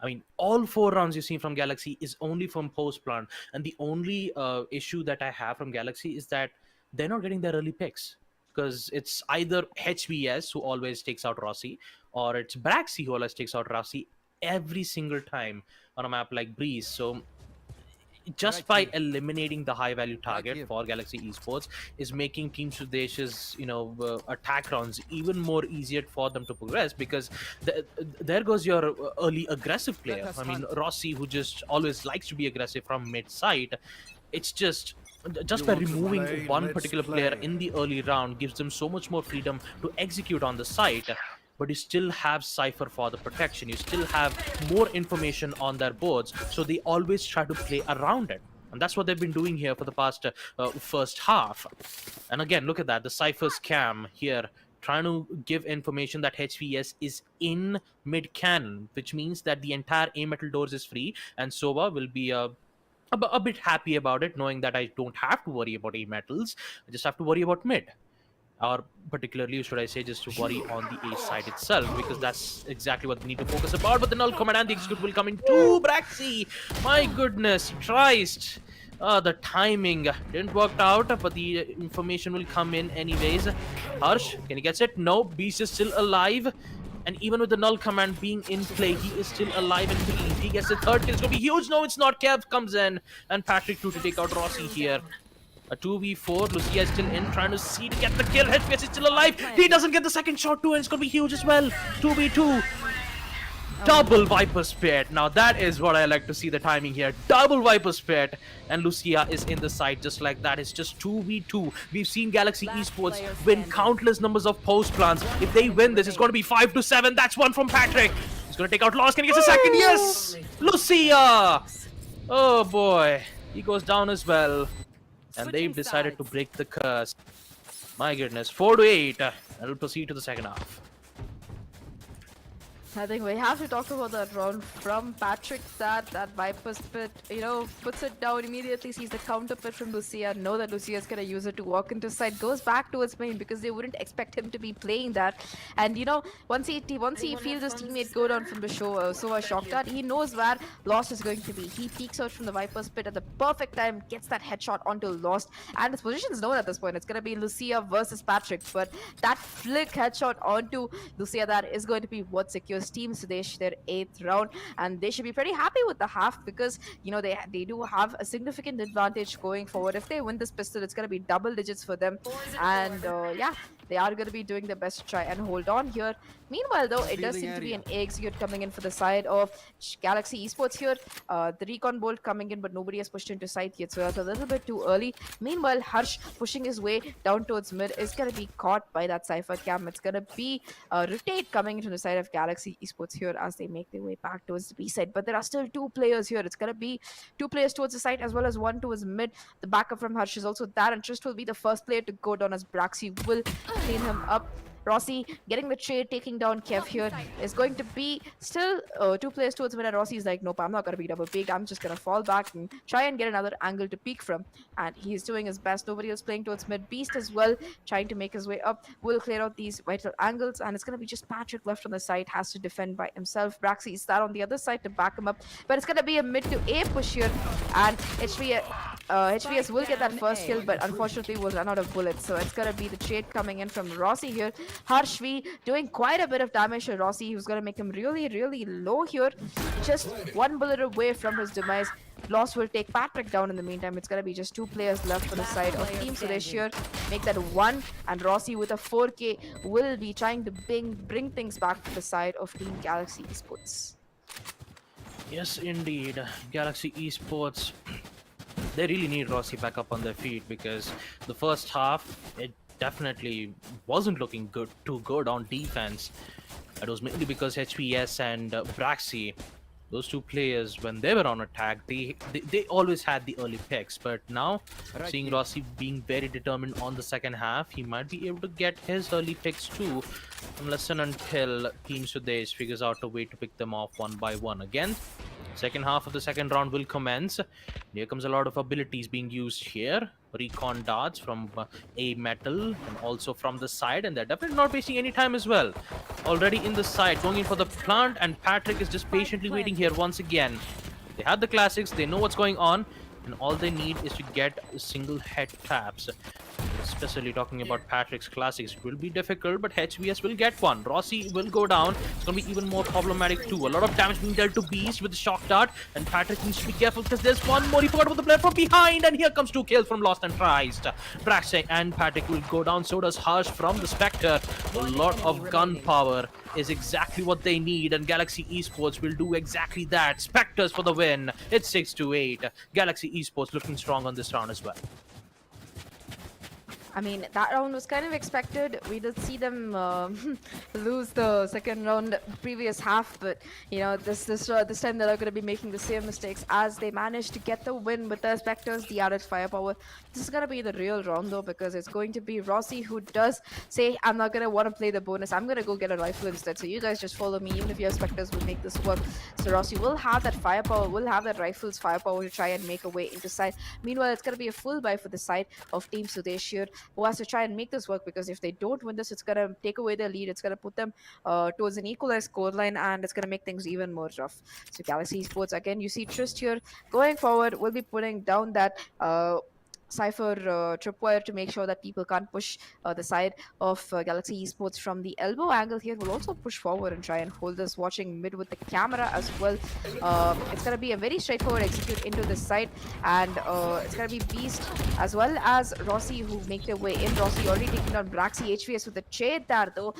I mean, all 4 rounds you see from Galaxy is only from post plant, and the only issue that I have from Galaxy is that they're not getting their early picks because it's either HVS who always takes out Rossi, or it's Braxy who always takes out Rossi every single time on a map like Breeze. So just by eliminating the high value target for Galaxy Esports is making Team Sudesh's attack rounds even more easier for them to progress, because there goes your early aggressive player. I mean, Rossi, who just always likes to be aggressive from mid side. It's just by removing one particular player in the early round gives them so much more freedom to execute on the site. But you still have Cypher for the protection. You still have more information on their boards, so they always try to play around it. And that's what they've been doing here for the past first half. And again, look at that. The Cypher scam here, trying to give information that HVS is in mid-cannon, which means that the entire A metal doors is free, and Sova will be a bit happy about it, knowing that I don't have to worry about A metals. I just have to worry about mid. Or particularly, should I say, just to worry on the A side itself, because that's exactly what we need to focus about. But the null command and the execute will come in too. Braxy, my goodness Christ, the timing didn't work out, but the information will come in anyways. Harsh, can he get it? No, Beast is still alive. And even with the null command being in play, he is still alive and clean. He gets the third kill. It's going to be huge. No, it's not. Kev comes in. And Patrick too to take out Rossi here. A 2v4, Lucia is still in, trying to see to get the kill. HVS is still alive. He doesn't get the second shot too, and it's going to be huge as well. 2v2. Double Viper Spit. Now that is what I like to see, the timing here. Double Viper Spit. And Lucia is in the side just like that. It's just 2v2. We've seen Galaxy Esports win countless numbers of post plans. If they win this, it's going to be 5-7. That's one from Patrick. He's going to take out Lost. Can he get a second? Yes! Lucia! Oh boy. He goes down as well. And they've decided to break the curse. My goodness, 4-8. And we'll proceed to the second half. I think we have to talk about that round from Patrick. That Viper Spit, puts it down immediately, sees the counter pit from Lucia, know that Lucia is going to use it to walk into side, goes back towards main because they wouldn't expect him to be playing that. And once he feels his teammate go down from the Sova shock dart, he knows where Lost is going to be. He peeks out from the Viper Spit at the perfect time, gets that headshot onto Lost, and his position is known at this point. It's going to be Lucia versus Patrick, but that flick headshot onto Lucia, that is going to be what secures Team Sudesh their 8th round, and they should be pretty happy with the half because they do have a significant advantage going forward. If they win this pistol, it's going to be double digits for them, and yeah, they are going to be doing their best to try and hold on here. Meanwhile, though, it does seem to be an execute coming in for the side of Galaxy Esports here. The recon bolt coming in, but nobody has pushed into side yet, so that's a little bit too early. Meanwhile, Harsh pushing his way down towards mid is going to be caught by that Cypher cam. It's going to be Rotate coming into the side of Galaxy Esports here as they make their way back towards the B side. But there are still 2 players here. It's going to be 2 players towards the side as well as 1 towards mid. The backup from Harsh is also there, and Trist will be the first player to go down as Braxy will clean him up. Rossi getting the trade, taking down Kev here. Is going to be still 2 players towards mid, and Rossi is like, nope, I'm not going to be double peaked. I'm just going to fall back and try and get another angle to peek from. And he's doing his best. Nobody else playing towards mid. Beast as well, trying to make his way up. Will clear out these vital angles, and it's going to be just Patrick left on the side. Has to defend by himself. Braxy is there on the other side to back him up. But it's going to be a mid to A push here, and HVS will get that first kill, but unfortunately will run out of bullets. So it's going to be the trade coming in from Rossi here. Harshvi doing quite a bit of damage to Rossi, who's going to make him really, really low here. Just 1 bullet away from his demise. Lost will take Patrick down in the meantime. It's going to be just 2 players left for the side of Team Sudesh here. Make that 1, and Rossi with a 4K will be trying to bring things back to the side of Team Galaxy Esports. Yes, indeed. Galaxy Esports, they really need Rossi back up on their feet, because the first half, it definitely wasn't looking too good on defense. It was mainly because HPS and Braxy, those two players, when they were on attack, they always had the early picks. But now, seeing Rossi being very determined on the second half, he might be able to get his early picks too, unless and until Team Sudesh figures out a way to pick them off one by one. Again, second half of the second round will commence. Here comes a lot of abilities being used here. Recon darts from A Metal and also from the side, and they're definitely not wasting any time as well. Already in the side, going in for the plant, and Patrick is just patiently waiting here once again. They have the classics, they know what's going on, and all they need is to get single head taps. Especially talking about Patrick's classics, it will be difficult, but HVS will get one. Rossi will go down. It's going to be even more problematic too. A lot of damage being dealt to Beast with the shock dart, and Patrick needs to be careful because there's one more. He forgot about the player from behind, and here comes two kills from Lost and Christ. Braxey and Patrick will go down. So does Harsh from the Spectre. A lot of gun power is exactly what they need, and Galaxy Esports will do exactly that. Spectres for the win. It's 6-8. Galaxy Esports looking strong on this round as well. I mean, that round was kind of expected. We did see them lose the second round previous half, but you know, this time they're not going to be making the same mistakes as they managed to get the win with the Spectres, the added firepower. This is going to be the real round though, because it's going to be Rossi who does say, I'm not going to want to play the bonus. I'm going to go get a rifle instead. So you guys just follow me. Even if you have Spectres, we'll make this work. So Rossi will have that firepower, will have that rifle's firepower to try and make a way into side. Meanwhile, it's going to be a full buy for the side of Team Sudesh here, who has to try and make this work, because if they don't win this, it's going to take away their lead. It's going to put them towards an equalized scoreline, and it's going to make things even more rough. So Galaxy Esports, again, you see Trist here going forward, will be putting down that Cypher tripwire to make sure that people can't push the side of Galaxy Esports from the elbow angle here. Will also push forward and try and hold this, watching mid with the camera as well. It's going to be a very straightforward execute into this side, and it's going to be Beast as well as Rossi who make their way in. Rossi already taking down Braxy. HVS with the trade there though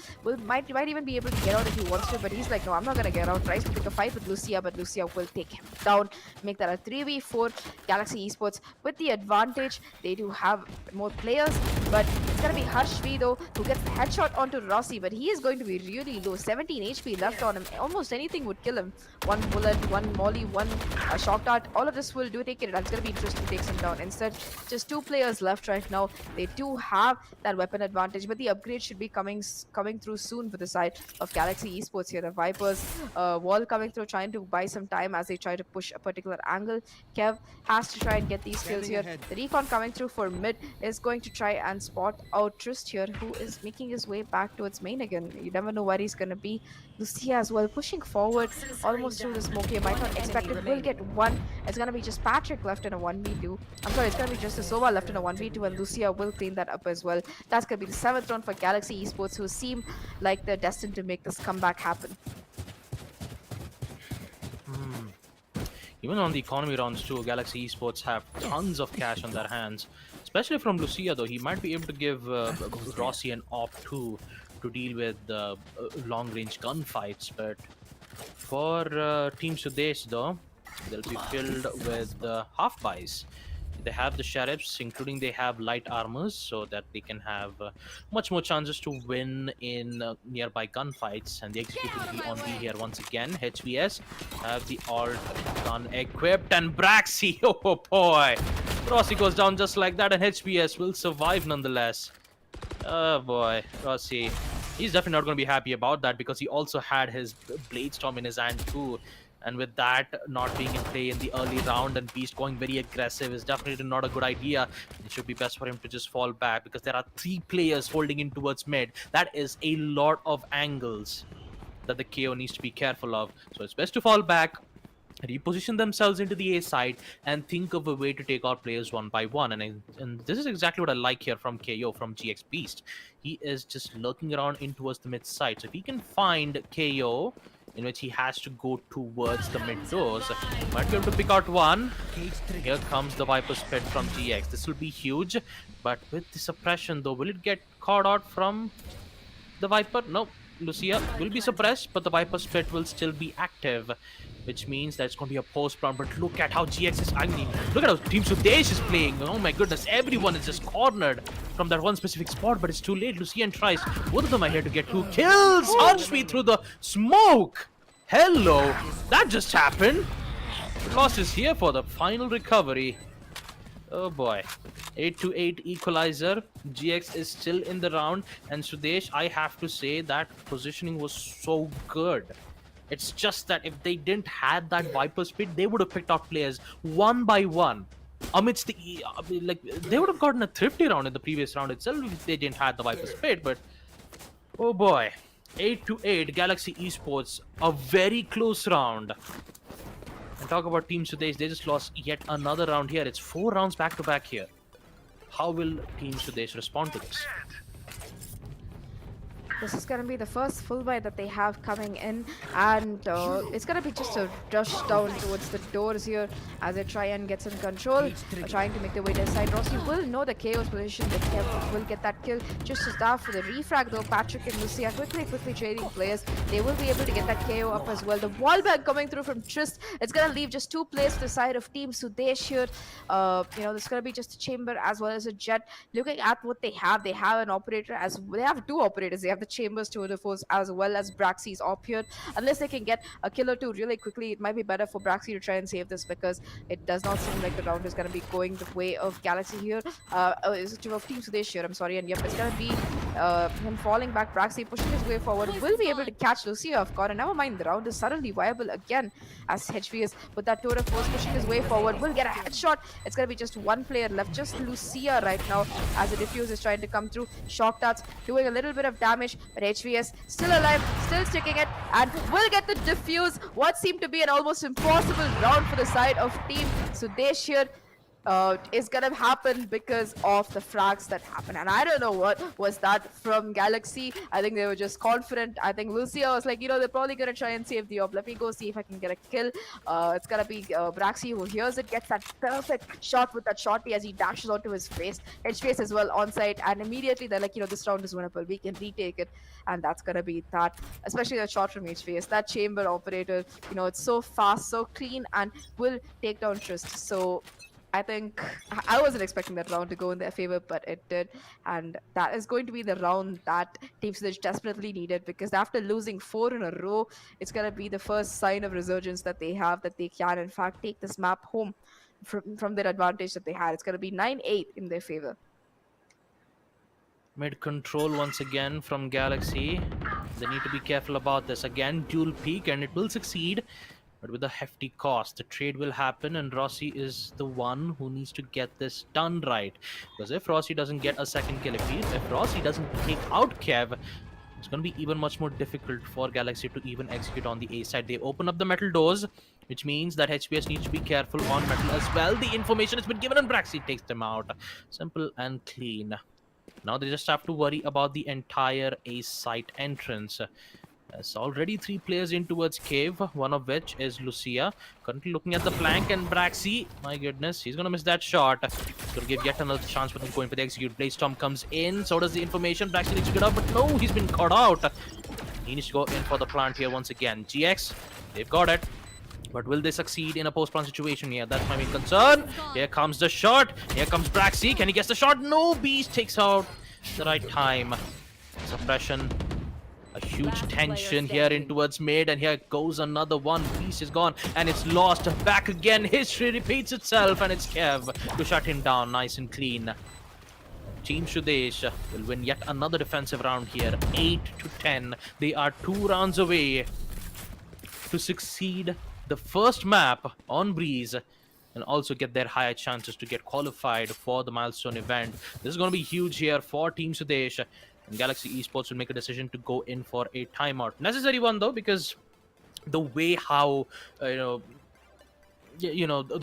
might even be able to get out if he wants to, but he's like, no, I'm not going to get out. Tries to pick a fight with Lucia, but Lucia will take him down, make that a 3v4. Galaxy Esports with the advantage. They do have more players, but it's gonna be Harsh V though who gets the headshot onto Rossi, but he is going to be really low. 17 HP left on him. Almost anything would kill him. One bullet, one molly, one shock dart. All of this will do take it. That's gonna be interesting to take him down. Instead, just two players left right now. They do have that weapon advantage, but the upgrade should be coming through soon for the side of Galaxy Esports here. The Vipers wall coming through, trying to buy some time as they try to push a particular angle. Kev has to try and get these kills here. The recon coming through for mid is going to try and spot out Trist here, who is making his way back towards main again. You never know where he's going to be. Lucia as well pushing forward almost through the smoke. You might not expect it. Will get one. It's going to be just Patrick left in a 1v2. I'm sorry, it's going to be just a Sova left in a 1v2, and Lucia will clean that up as well. That's going to be the 7th round for Galaxy Esports, who seem like they're destined to make this comeback happen. Even on the economy rounds too, Galaxy Esports have tons of cash on their hands. Especially from Lucia though, he might be able to give Rossi an op too to deal with long-range gunfights. But for Team Sudesh though, they'll be filled with half buys. They have the sheriffs, including they have light armors, so that they can have much more chances to win in nearby gunfights. And the execute will be on B here once again. HVS have the alt gun equipped, and Braxy, oh boy, Rossi goes down just like that, and HVS will survive nonetheless. Oh boy, Rossi, he's definitely not going to be happy about that, because he also had his Blade Storm in his hand too. And with that not being in play in the early round and Beast going very aggressive is definitely not a good idea. It should be best for him to just fall back, because there are 3 players holding in towards mid. That is a lot of angles that the KO needs to be careful of. So it's best to fall back, reposition themselves into the A side, and think of a way to take out players one by one. And this is exactly what I like here from KO, from GX Beast. He is just lurking around in towards the mid side. So if he can find KO, in which he has to go towards the mid doors, might be able to pick out one. Here comes the Viper Spit from GX. This will be huge, but with the suppression though, will it get caught out from the Viper? No, Lucia will be suppressed, but the Viper Spit will still be active, which means that it's going to be a post-round. But look at how GX is, I mean, look at how Team Sudesh is playing. Oh my goodness, everyone is just cornered. from that one specific spot, but it's too late. Lucian tries. Both of them are here to get 2 kills. Hunchme through the smoke. Hello, that just happened. Lost is here for the final recovery. Oh boy. 8-8 equalizer. GX is still in the round. And Sudesh, I have to say that positioning was so good. It's just that if they didn't had that Viper speed, they would have picked out players one by one. Amidst the like they would have gotten a thrifty round in the previous round itself if they didn't had the Viper speed, but oh boy. 8-8 Galaxy Esports, a very close round. And talk about Team Sudesh, they just lost yet another round here. It's 4 rounds back to back here. How will Team Sudesh respond to this? This is going to be the first full buy that they have coming in, and it's going to be just a rush down towards the doors here as they try and get some control, trying to make their way to the side. Rossi will know the KO's position, but Kev will get that kill just as that for the refrag though. Patrick and Lucia quickly trading players. They will be able to get that KO up as well. The wall bag coming through from Trist. It's going to leave just 2 players to the side of Team Sudesh here. There's going to be just a chamber as well as a jet. Looking at what they have an operator they have 2 operators. They have the chambers to the force as well as Braxy's op here. Unless they can get a kill or 2 really quickly, it might be better for Braxy to try and save this, because it does not seem like the round is going to be going the way of Galaxy here. Is it of Team Sudesh here? I'm sorry. And yep, it's going to be him falling back. Braxy pushing his way forward. Will be able to catch Lucia off guard. And never mind, the round is suddenly viable again as HVS with that tour of force pushing his way forward. Will get a headshot. It's going to be just 1 player left, just Lucia right now, as the defuse is trying to come through. Shock darts doing a little bit of damage, but HVS still alive, still sticking it, and will get the defuse. What seemed to be an almost impossible round for the side of Team Sudesh here is gonna happen because of the frags that happen. And I don't know what was that from Galaxy. I think they were just confident. I think Lucia was like, they're probably gonna try and save the op. Let me go see if I can get a kill. It's gonna be Braxy who hears it, gets that perfect shot with that shotty as he dashes onto his face. HVS as well on site, and immediately they're like, this round is winnable. We can retake it, and that's gonna be that. Especially that shot from HVS, that chamber operator. It's so fast, so clean, and will take down Trist. So I think I wasn't expecting that round to go in their favor, but it did. And that is going to be the round that Team Sudesh desperately needed, because after losing 4 in a row, it's going to be the first sign of resurgence that they have, that they can, in fact, take this map home from their advantage that they had. It's going to be 9-8 in their favor. Mid control once again from Galaxy. They need to be careful about this. Again, dual peak, and it will succeed, but with a hefty cost. The trade will happen, and Rossi is the one who needs to get this done right. Because if Rossi doesn't get a second kill, if Rossi doesn't take out Kev, it's going to be even much more difficult for Galaxy to even execute on the A side. They open up the metal doors, which means that HPS needs to be careful on metal as well. The information has been given, and Braxy takes them out. Simple and clean. Now they just have to worry about the entire A site entrance. There's already 3 players in towards cave, one of which is Lucia. Currently looking at the flank, and Braxy, my goodness, he's gonna miss that shot. He's gonna give yet another chance for them going for the execute. Blazestorm comes in, so does the information. Braxy needs to get up, but no, he's been caught out. He needs to go in for the plant here once again. GX, they've got it. But will they succeed in a post-plant situation here? That's my main concern. Here comes the shot. Here comes Braxy. Can he guess the shot? No, Beast takes out the right time. Suppression. A huge tension here in towards mid, and here goes another one. Beast is gone, and it's lost. Back again. History repeats itself, and it's Kev to shut him down nice and clean. Team Sudesh will win yet another defensive round here. 8-10. They are 2 rounds away to succeed the first map on Breeze, and also get their higher chances to get qualified for the milestone event. This is going to be huge here for Team Sudesh, and Galaxy Esports will make a decision to go in for a timeout. Necessary one though, because the way how the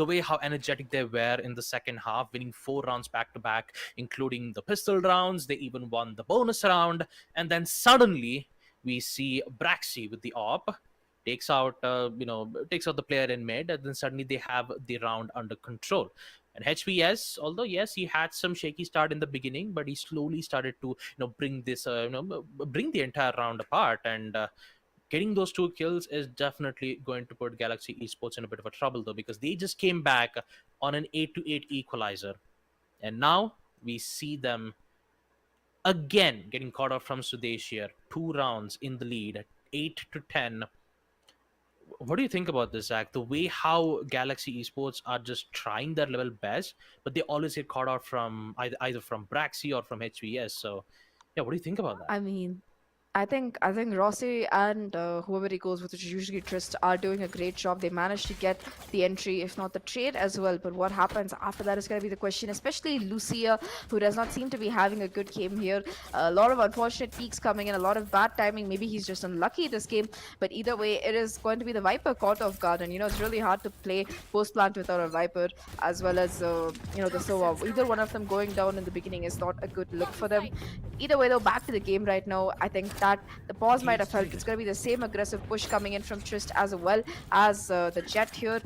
way how energetic they were in the second half, winning 4 rounds back to back, including the pistol rounds. They even won the bonus round, and then suddenly we see Braxy with the op takes out the player in mid, and then suddenly they have the round under control. And HVS, although yes, he had some shaky start in the beginning, but he slowly started to bring this bring the entire round apart, and getting those 2 kills is definitely going to put Galaxy Esports in a bit of a trouble though, because they just came back on an 8-8 equalizer, and now we see them again getting caught out from Sudesh here. 2 rounds in the lead, 8-10. What do you think about this, Zach? The way how Galaxy Esports are just trying their level best, but they always get caught out from either from Braxy or from HVS. So, yeah, what do you think about that? I mean, I think Rossi and whoever he goes with, which is usually Trist, are doing a great job. They managed to get the entry, if not the trade as well. But what happens after that is going to be the question. Especially Lucia, who does not seem to be having a good game here. A lot of unfortunate peaks coming in, a lot of bad timing. Maybe he's just unlucky this game. But either way, it is going to be the Viper caught off guard, and it's really hard to play post plant without a Viper, as well as the Sova. Either one of them going down in the beginning is not a good look for them. Either way, though, back to the game right now. I think that the pause might have helped. It's going to be the same aggressive push coming in from Trist as well as the Jet here.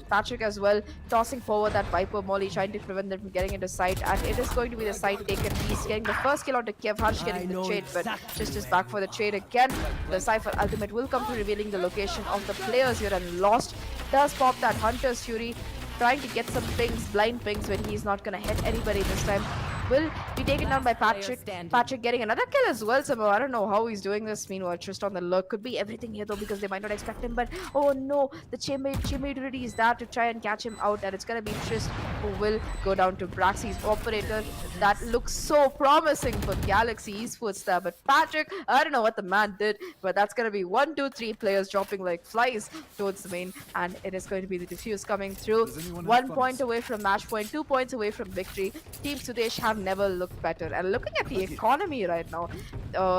Patrick as well, tossing forward that Viper Molly, trying to prevent them from getting into sight. And it is going to be the side taken. He's getting the first kill onto Kiev. Harsh getting the trade, but Trist is back for the trade again. The Cypher ultimate will come to revealing the location of the players here, and Lost does pop that Hunter's Fury, trying to get some pings, blind pings, when he's not going to hit anybody this time. Will be taken down by Patrick. Patrick getting another kill as well somehow. I don't know how he's doing this. Meanwhile, Trist on the lurk. Could be everything here though, because they might not expect him. But oh no, the chambermaid already is there to try and catch him out. And it's going to be Trist who will go down to Braxy's operator. That looks so promising for Galaxy Esports there. But Patrick, I don't know what the man did. But that's going to be 1, 2, 3 players dropping like flies towards the main. And it is going to be the defuse coming through. 1 point away from match point, 2 points away from victory. Team Sudesh have never looked better. And looking at the economy right now,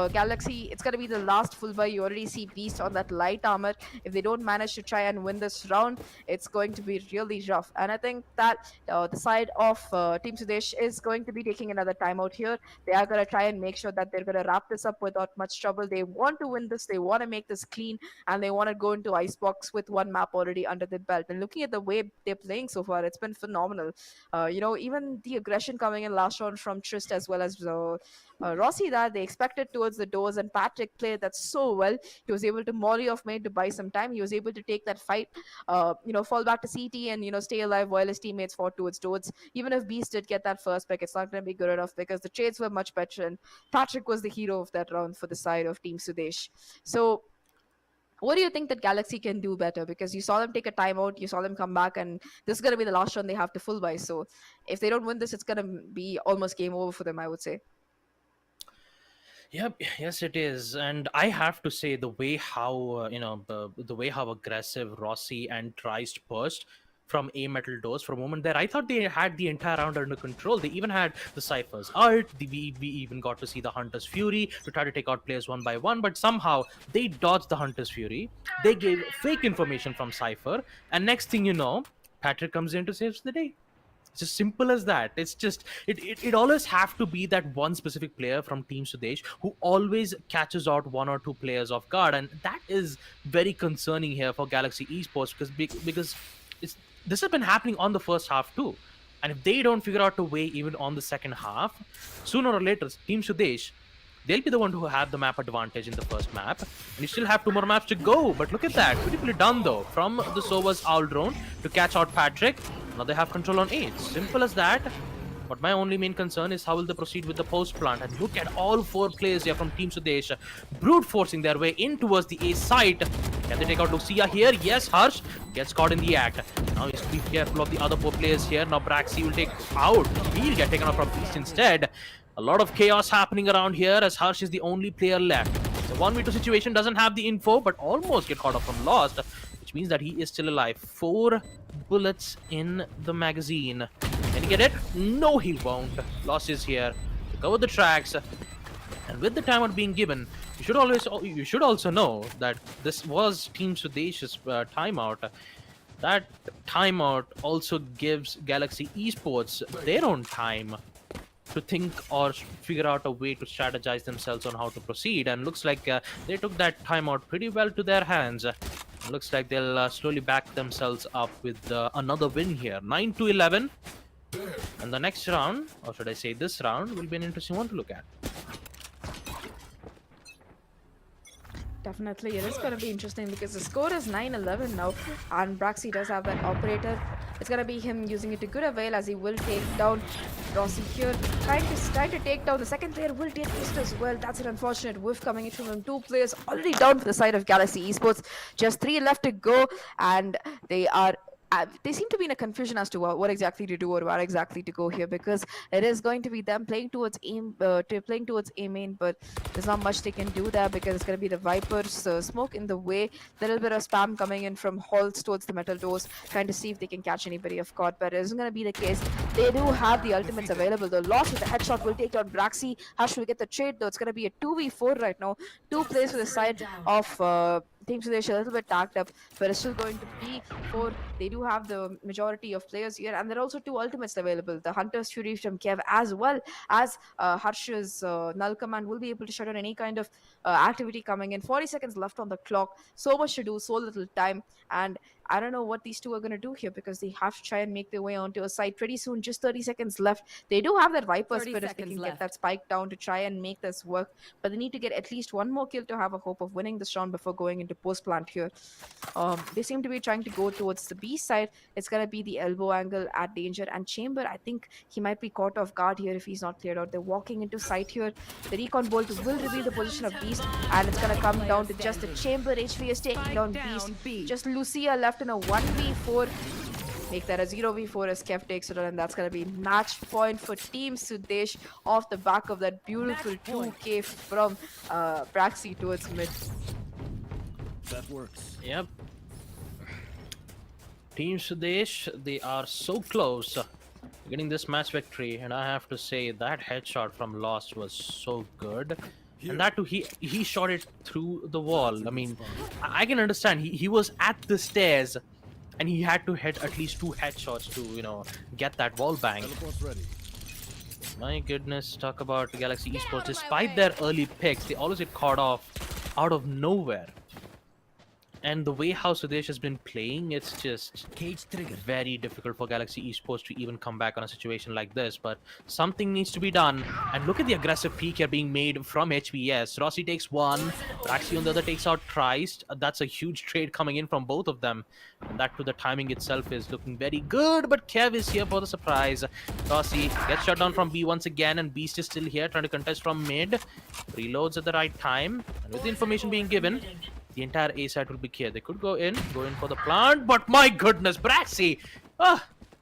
Galaxy, it's going to be the last full buy. You already see Beast on that light armor. If they don't manage to try and win this round, it's going to be really rough. And I think that the side of Team Sudesh is going to be taking another timeout here. They are going to try and make sure that they're going to wrap this up without much trouble. They want to win this. They want to make this clean, and they want to go into Icebox with one map already under the belt. And looking at the way they're playing so far, it's been phenomenal. Even the aggression coming in last round from Trist as well as Rossi, that they expected towards the doors, and Patrick played that so well. He was able to molly off mate to buy some time. He was able to take that fight, fall back to CT and stay alive while his teammates fought towards doors. Even if Beast did get that first pick, it's not going to be good enough because the trades were much better, and Patrick was the hero of that round for the side of Team Sudesh. So what do you think that Galaxy can do better? Because you saw them take a timeout, you saw them come back, and this is going to be the last round they have to full buy. So if they don't win this, it's going to be almost game over for them, I would say. Yep, yes, it is, and I have to say the way how the way how aggressive Rossi and Trist burst from A metal doors for a moment there. I thought they had the entire round under control. They even had the Cypher's ult. We even got to see the Hunter's Fury to try to take out players one by one, but somehow they dodged the Hunter's Fury. They gave fake information from Cypher, and next thing you know, Patrick comes in to save the day. It's as simple as that. It's just it always have to be that one specific player from Team Sudesh who always catches out 1 or 2 players off guard, and that is very concerning here for Galaxy Esports because this has been happening on the first half too. And if they don't figure out a way even on the second half, sooner or later, Team Sudesh, they'll be the one who have the map advantage in the first map. And you still have 2 more maps to go. But look at that. Beautifully done though. From the Sova's Owl Drone to catch out Patrick. Now they have control on A. It's simple as that. But my only main concern is how will they proceed with the post plant. And look at all 4 players here from Team Sudesh brute forcing their way in towards the A site. Can they take out Lucia here? Yes, Harsh gets caught in the act. Now he's to be careful of the other 4 players here. Now Braxy will take out. He'll get taken out from Beast instead. A lot of chaos happening around here as Harsh is the only player left. The 1v2 situation, doesn't have the info, but almost get caught up from Lost, which means that he is still alive. 4 bullets in the magazine. Can he get it? No, he won't. Lost is here to cover the tracks. And with the timeout being given, you should also know that this was Team Sudesh's timeout. That timeout also gives Galaxy Esports their own time to think or figure out a way to strategize themselves on how to proceed. And looks like they took that timeout pretty well to their hands. Looks like they'll slowly back themselves up with another win here. 9-11. And the next round, or should I say this round, will be an interesting one to look at. Definitely, it is going to be interesting because the score is 9-11 now, and Braxy does have that operator. It's going to be him using it to good avail as he will take down Rossi here trying to take down the second player will take this as well. That's an unfortunate whiff coming in from them. Two players already down for the side of Galaxy Esports. Just three left to go, and they seem to be in a confusion as to what exactly to do or where exactly to go here, because it is going to be them playing towards A main, but there's not much they can do there because it's going to be the Vipers smoke in the way. Little bit of spam coming in from halls towards the metal doors, trying to see if they can catch anybody off guard, but it isn't going to be the case. They do have the ultimates available. The loss with the headshot will take down Braxy. Hash will get the trade though. It's going to be a 2v4 right now. Two plays for the side of Team Sudesh, a little bit tacked up, but it's still going to be four. They do have the majority of players here, and there are also two ultimates available. The Hunter's Fury from Kev, as well as Harsh's Null Command, will be able to shut down any kind of activity coming in. 40 seconds left on the clock. So much to do, so little time, and I don't know what these two are going to do here, because they have to try and make their way onto a site pretty soon. Just 30 seconds left. They do have that Viper Spirit if they can get that spike down to try and make this work, but they need to get at least one more kill to have a hope of winning this round before going into post plant here. They seem to be trying to go towards the B side. It's going to be the elbow angle at Danger and Chamber. I think he might be caught off guard here if he's not cleared out. They're walking into sight here. The recon bolt will reveal the position of Beast, and it's going to come down to just the Chamber. HVS taking down Beast. Just Lucia left in a 1v4. Make that a 0v4 as Kev takes it on, and that's going to be match point for Team Sudesh off the back of that beautiful 2k from Braxy towards mid. That works. Yep. Team Sudesh, they are so close getting this match victory, and I have to say that headshot from Lost was so good. And that too, he shot it through the wall. I mean, I can understand. He was at the stairs, and he had to hit at least 2 headshots to, you know, get that wall bang. My goodness, talk about Galaxy Esports. Despite their early picks, they always get caught off out of nowhere. And the way how Sudesh has been playing, it's just very difficult for Galaxy Esports to even come back on a situation like this. But something needs to be done. And look at the aggressive peek here being made from HVS. Rossi takes one. Braxy on the other takes out Trist. That's a huge trade coming in from both of them. And that to the timing itself is looking very good. But Kev is here for the surprise. Rossi gets shut down from B once again. And Beast is still here trying to contest from mid. Reloads at the right time. And with the information being given, the entire A side will be clear. They could go in for the plant, but my goodness, Braxy!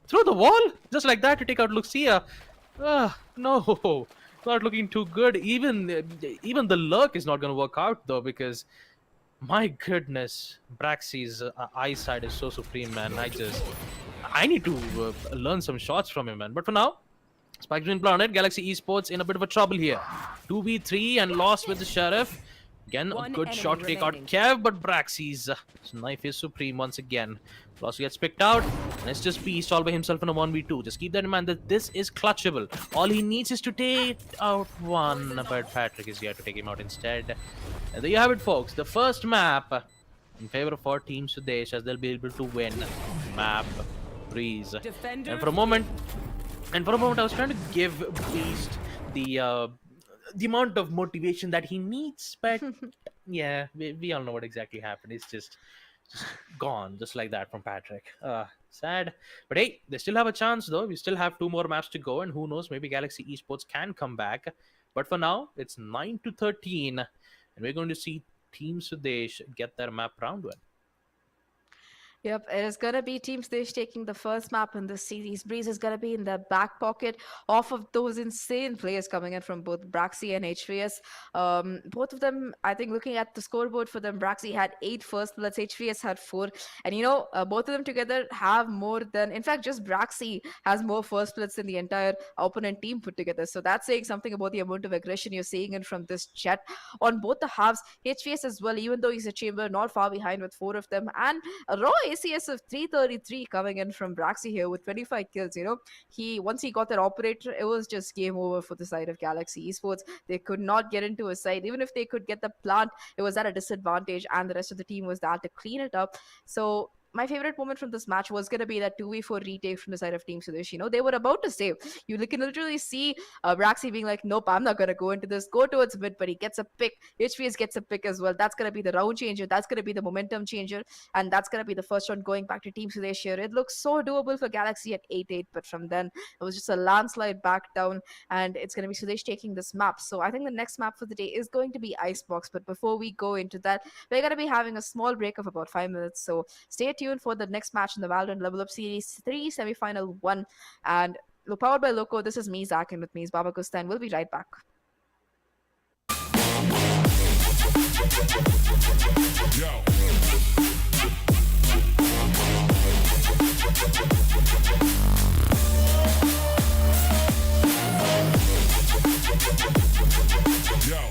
Through the wall? Just like that to take out Lucia. No, not looking too good. Even the lurk is not going to work out though, because my goodness, Braxy's eyesight is so supreme, man. I need to learn some shots from him, man. But for now, Spike's been planted. Galaxy Esports in a bit of a trouble here. 2v3 and lost with the Sheriff. Again, a good shot to take out Kev, but Braxy's knife is supreme once again. Lost gets picked out, and it's just Beast all by himself in a 1v2. Just keep that in mind that this is clutchable. All he needs is to take out one, but Patrick is here to take him out instead. And there you have it, folks. The first map in favor of our Team Sudesh, as they'll be able to win map Breeze. And for a moment, I was trying to give Beast the amount of motivation that he needs, but yeah, we all know what exactly happened. It's just gone, just like that from Patrick. Sad, but hey, they still have a chance though. We still have 2 more maps to go, and who knows, maybe Galaxy Esports can come back. But for now, it's 9-13, and we're going to see Team Sudesh get their map round win. Yep, it is going to be Team Sudesh taking the first map in this series. Breeze is going to be in the back pocket off of those insane players coming in from both Braxy and HVS. Both of them, I think, looking at the scoreboard for them, Braxy had 8 first splits, HVS had 4. And, you know, both of them together have more than, in fact, just Braxy has more first splits than the entire opponent team put together. So that's saying something about the amount of aggression you're seeing in from this chat on both the halves. HVS as well, even though he's a chamber, not far behind with 4 of them. And Raw ACS of 333 coming in from Braxy here with 25 kills. You know, once he got that operator, it was just game over for the side of Galaxy Esports. They could not get into a side. Even if they could get the plant, it was at a disadvantage, and the rest of the team was there to clean it up. So my favorite moment from this match was going to be that 2v4 retake from the side of Team Sudesh. They were about to save. You can literally see Braxy being like, nope, I'm not going to go into this. Go towards mid, but he gets a pick. HVS gets a pick as well. That's going to be the round changer. That's going to be the momentum changer. And that's going to be the first round going back to Team Sudesh here. It looks so doable for Galaxy at 8-8, but from then it was just a landslide back down, and it's going to be Sudesh taking this map. So I think the next map for the day is going to be Icebox. But before we go into that, we're going to be having a small break of about 5 minutes. So stay tuned for the next match in the Valorant Level Up Series 3 semi-final 1. And powered by Loco, this is me, Zach, and with me is Baba Gusta, and we'll be right back. Yo. Yo.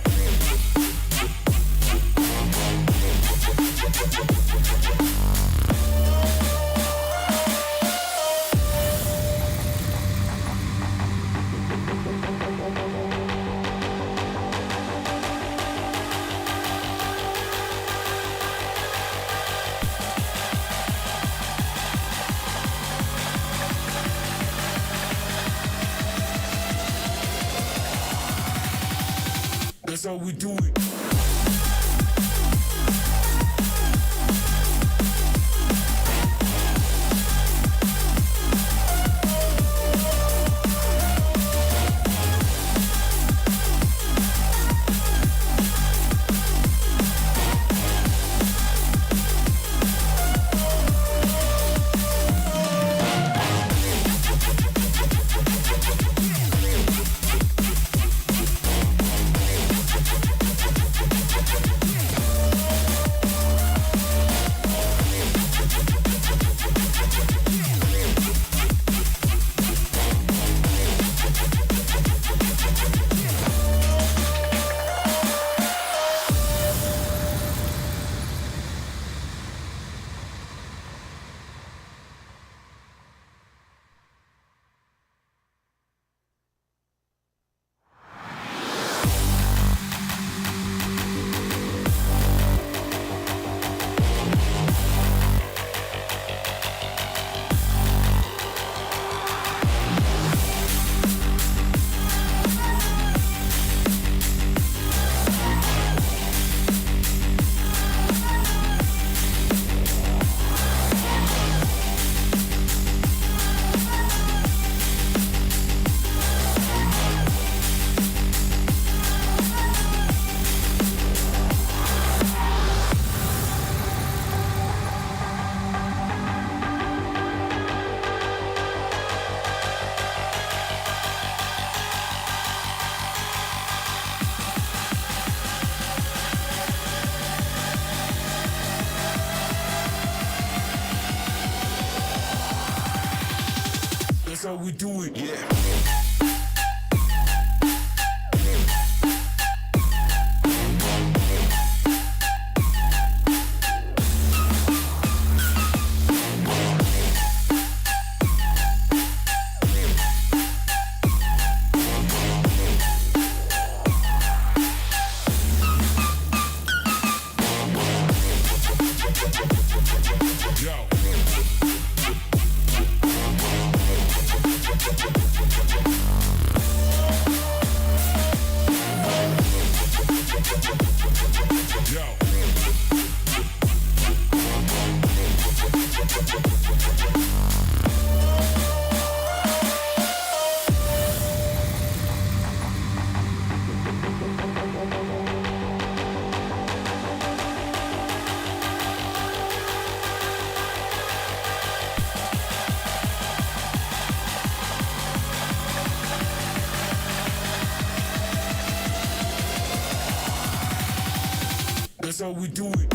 That's how we do it. That's how we do it. Yeah. That's how we do it.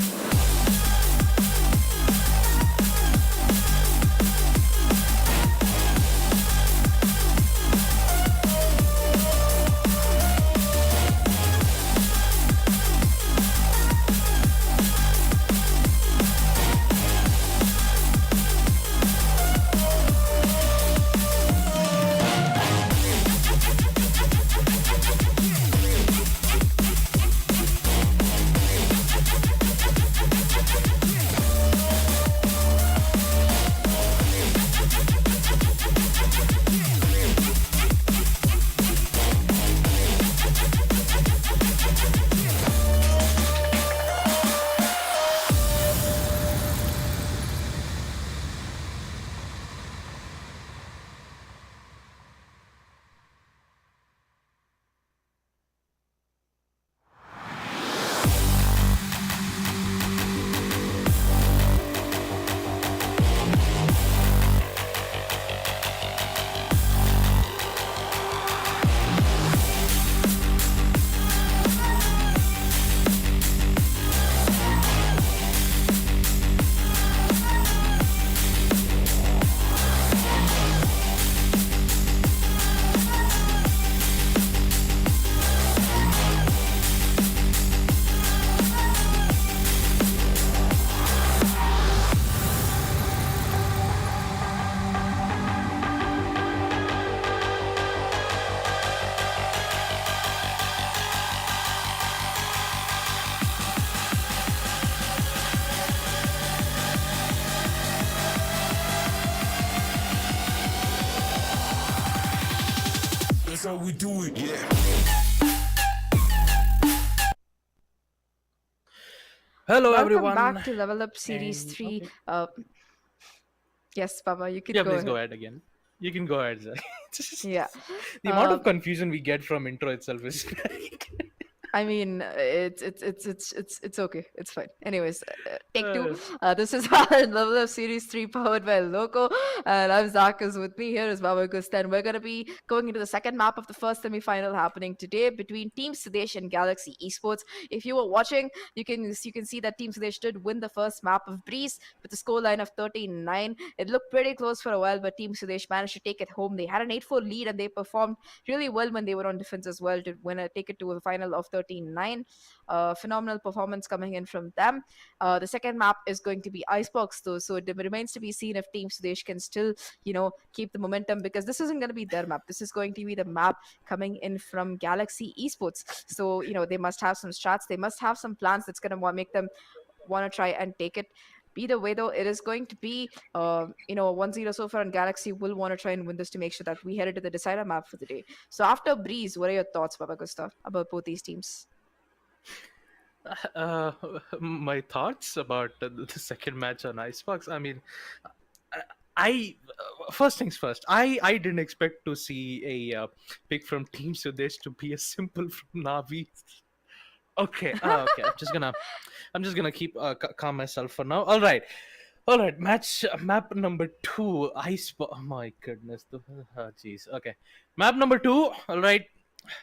That's how we do it. Yeah. Hello, Welcome everyone. back to Level Up Series And 3. okay. Yes, Baba, you can Yeah, go please ahead. go ahead again. You can go ahead, sir. Yeah. The amount of Um, confusion we get from intro itself is I mean, it's okay. It's fine. Anyways, take two. uh, This is our Level Up Series 3 powered by Loco. And I'm Zach, is with me here is Baba Gusta. And we're going to be going into the second map of the first semi-final happening today between Team Sudesh and Galaxy Esports. If you were watching, you can see that Team Sudesh did win the first map of Breeze with a scoreline of 13-9. It looked pretty close for a while, but Team Sudesh managed to take it home. They had an 8-4 lead and they performed really well when they were on defense as well to take it to a final of 13-9. Phenomenal performance coming in from them. The second map is going to be Icebox though, so it remains to be seen if Team Sudesh can still, keep the momentum, because this isn't going to be their map. This is going to be the map coming in from Galaxy Esports. So, they must have some strats. They must have some plans that's going to make them want to try and take it. Either way, though, it is going to be, a 1-0 so far, and Galaxy will want to try and win this to make sure that we headed to the decider map for the day. So after Breeze, what are your thoughts, Baba Gustav, about both these teams? uh, my thoughts about the second match on Icebox. I mean, I first things first. I didn't expect to see a pick from Team Sudesh to be a simple from Navi. Okay, okay. I'm just gonna keep calm myself for now. All right. Map number two. Oh my goodness. Jeez. Okay. Map number two. All right.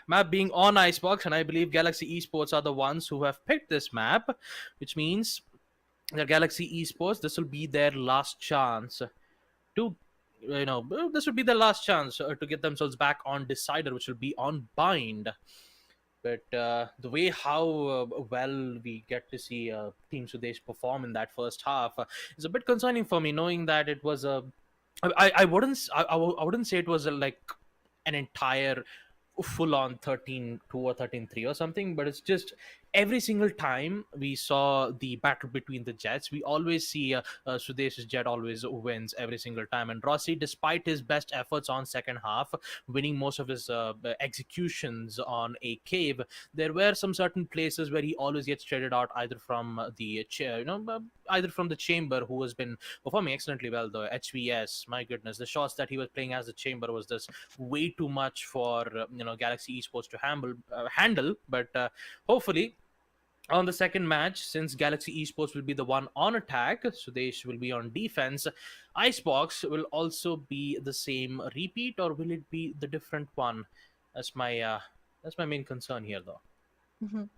Map being on Icebox, and I believe Galaxy Esports are the ones who have picked this map, which means that Galaxy Esports, this will be their last chance to, this would be their last chance to get themselves back on Decider, which will be on Bind. But the way how well we get to see Team Sudesh perform in that first half is a bit concerning for me, knowing that it was a. I wouldn't I wouldn't say it was like an entire full on 13-2 or 13-3 or something, but it's just every single time we saw the battle between the jets, we always see Sudesh's jet always wins every single time. And Rossi, despite his best efforts on second half, winning most of his executions on a cave, there were some certain places where he always gets traded out, either from either from the chamber, who has been performing excellently well. The HVS, my goodness, the shots that he was playing as the chamber was just way too much for Galaxy Esports to handle. But hopefully on the second match, since Galaxy Esports will be the one on attack, Sudesh will be on defense, Icebox will also be the same repeat, or will it be the different one? That's my main concern here, though. Mhm.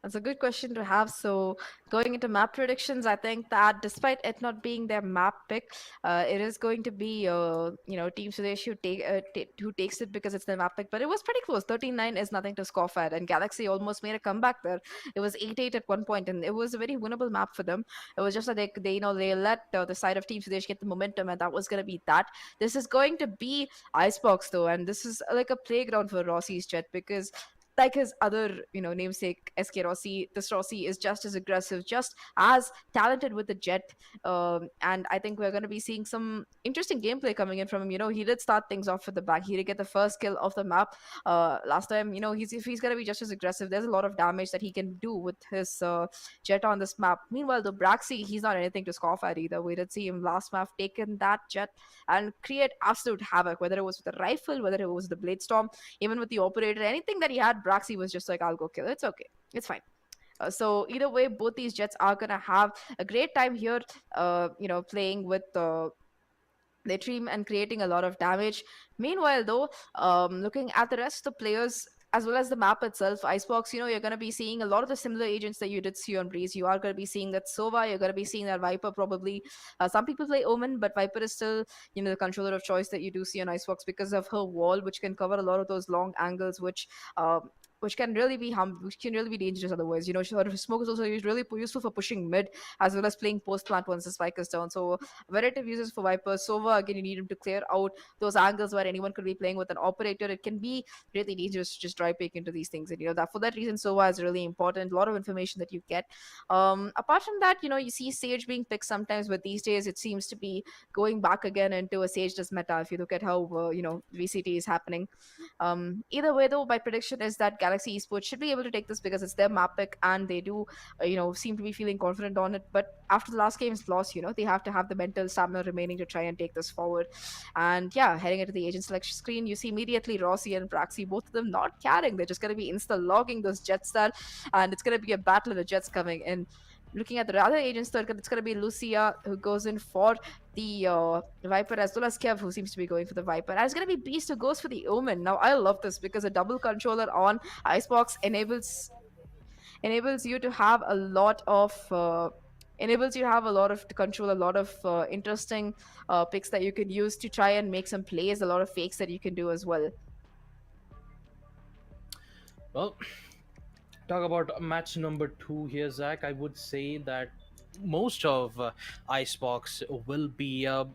That's a good question to have. So, going into map predictions, I think that despite it not being their map pick, it is going to be, Team Sudesh who takes it because it's their map pick. But it was pretty close. 13-9 is nothing to scoff at, and Galaxy almost made a comeback there. It was 8-8 at one point, and it was a very winnable map for them. It was just that they let the side of Team Sudesh get the momentum, and that was going to be that. This is going to be Icebox though, and this is like a playground for Rossi's jet, because like his other, namesake SK Rossi, this Rossi is just as aggressive, just as talented with the jet. And I think we're going to be seeing some interesting gameplay coming in from him. He did start things off at the back. He did get the first kill of the map last time. If he's going to be just as aggressive, there's a lot of damage that he can do with his jet on this map. Meanwhile, the Braxi, he's not anything to scoff at either. We did see him last map taking that jet and create absolute havoc, whether it was with the rifle, whether it was the blade storm, even with the operator, anything that he had, Braxi was just like, I'll go kill it. It's okay. It's fine. So either way, both these jets are gonna have a great time here. Playing with their team and creating a lot of damage. Meanwhile, though, looking at the rest of the players as well as the map itself, Icebox, you're going to be seeing a lot of the similar agents that you did see on Breeze. You are going to be seeing that Sova, you're going to be seeing that Viper probably. Some people play Omen, but Viper is still, the controller of choice that you do see on Icebox because of her wall, which can cover a lot of those long angles, which which can really be which can really be dangerous otherwise. Sort of smoke is also really useful for pushing mid as well as playing post plant once the spike is down. So variety uses for Viper. Sova, again, you need him to clear out those angles where anyone could be playing with an operator. It can be really dangerous to just dry pick into these things. And that for that reason, Sova is really important. A lot of information that you get. Apart from that, you see Sage being picked sometimes, but these days it seems to be going back again into a Sage does meta. If you look at how VCT is happening. Either way, though, my prediction is that Galaxy Esports should be able to take this because it's their map pick and they do, seem to be feeling confident on it. But after the last game's loss, they have to have the mental stamina remaining to try and take this forward. And yeah, heading into the agent selection screen, you see immediately Rossi and Braxi, both of them not carrying. They're just going to be insta logging those Jets there, and it's going to be a battle of the Jets coming in. Looking at the other agents, though, it's going to be Lucia who goes in for the Viper, as well as Kev, who seems to be going for the Viper. And it's going to be Beast who goes for the Omen. Now, I love this because a double controller on Icebox enables you to have a lot of to control a lot of interesting picks that you can use to try and make some plays, a lot of fakes that you can do as well. Well, talk about match number 2 here, Zach. I would say that most of Icebox will be an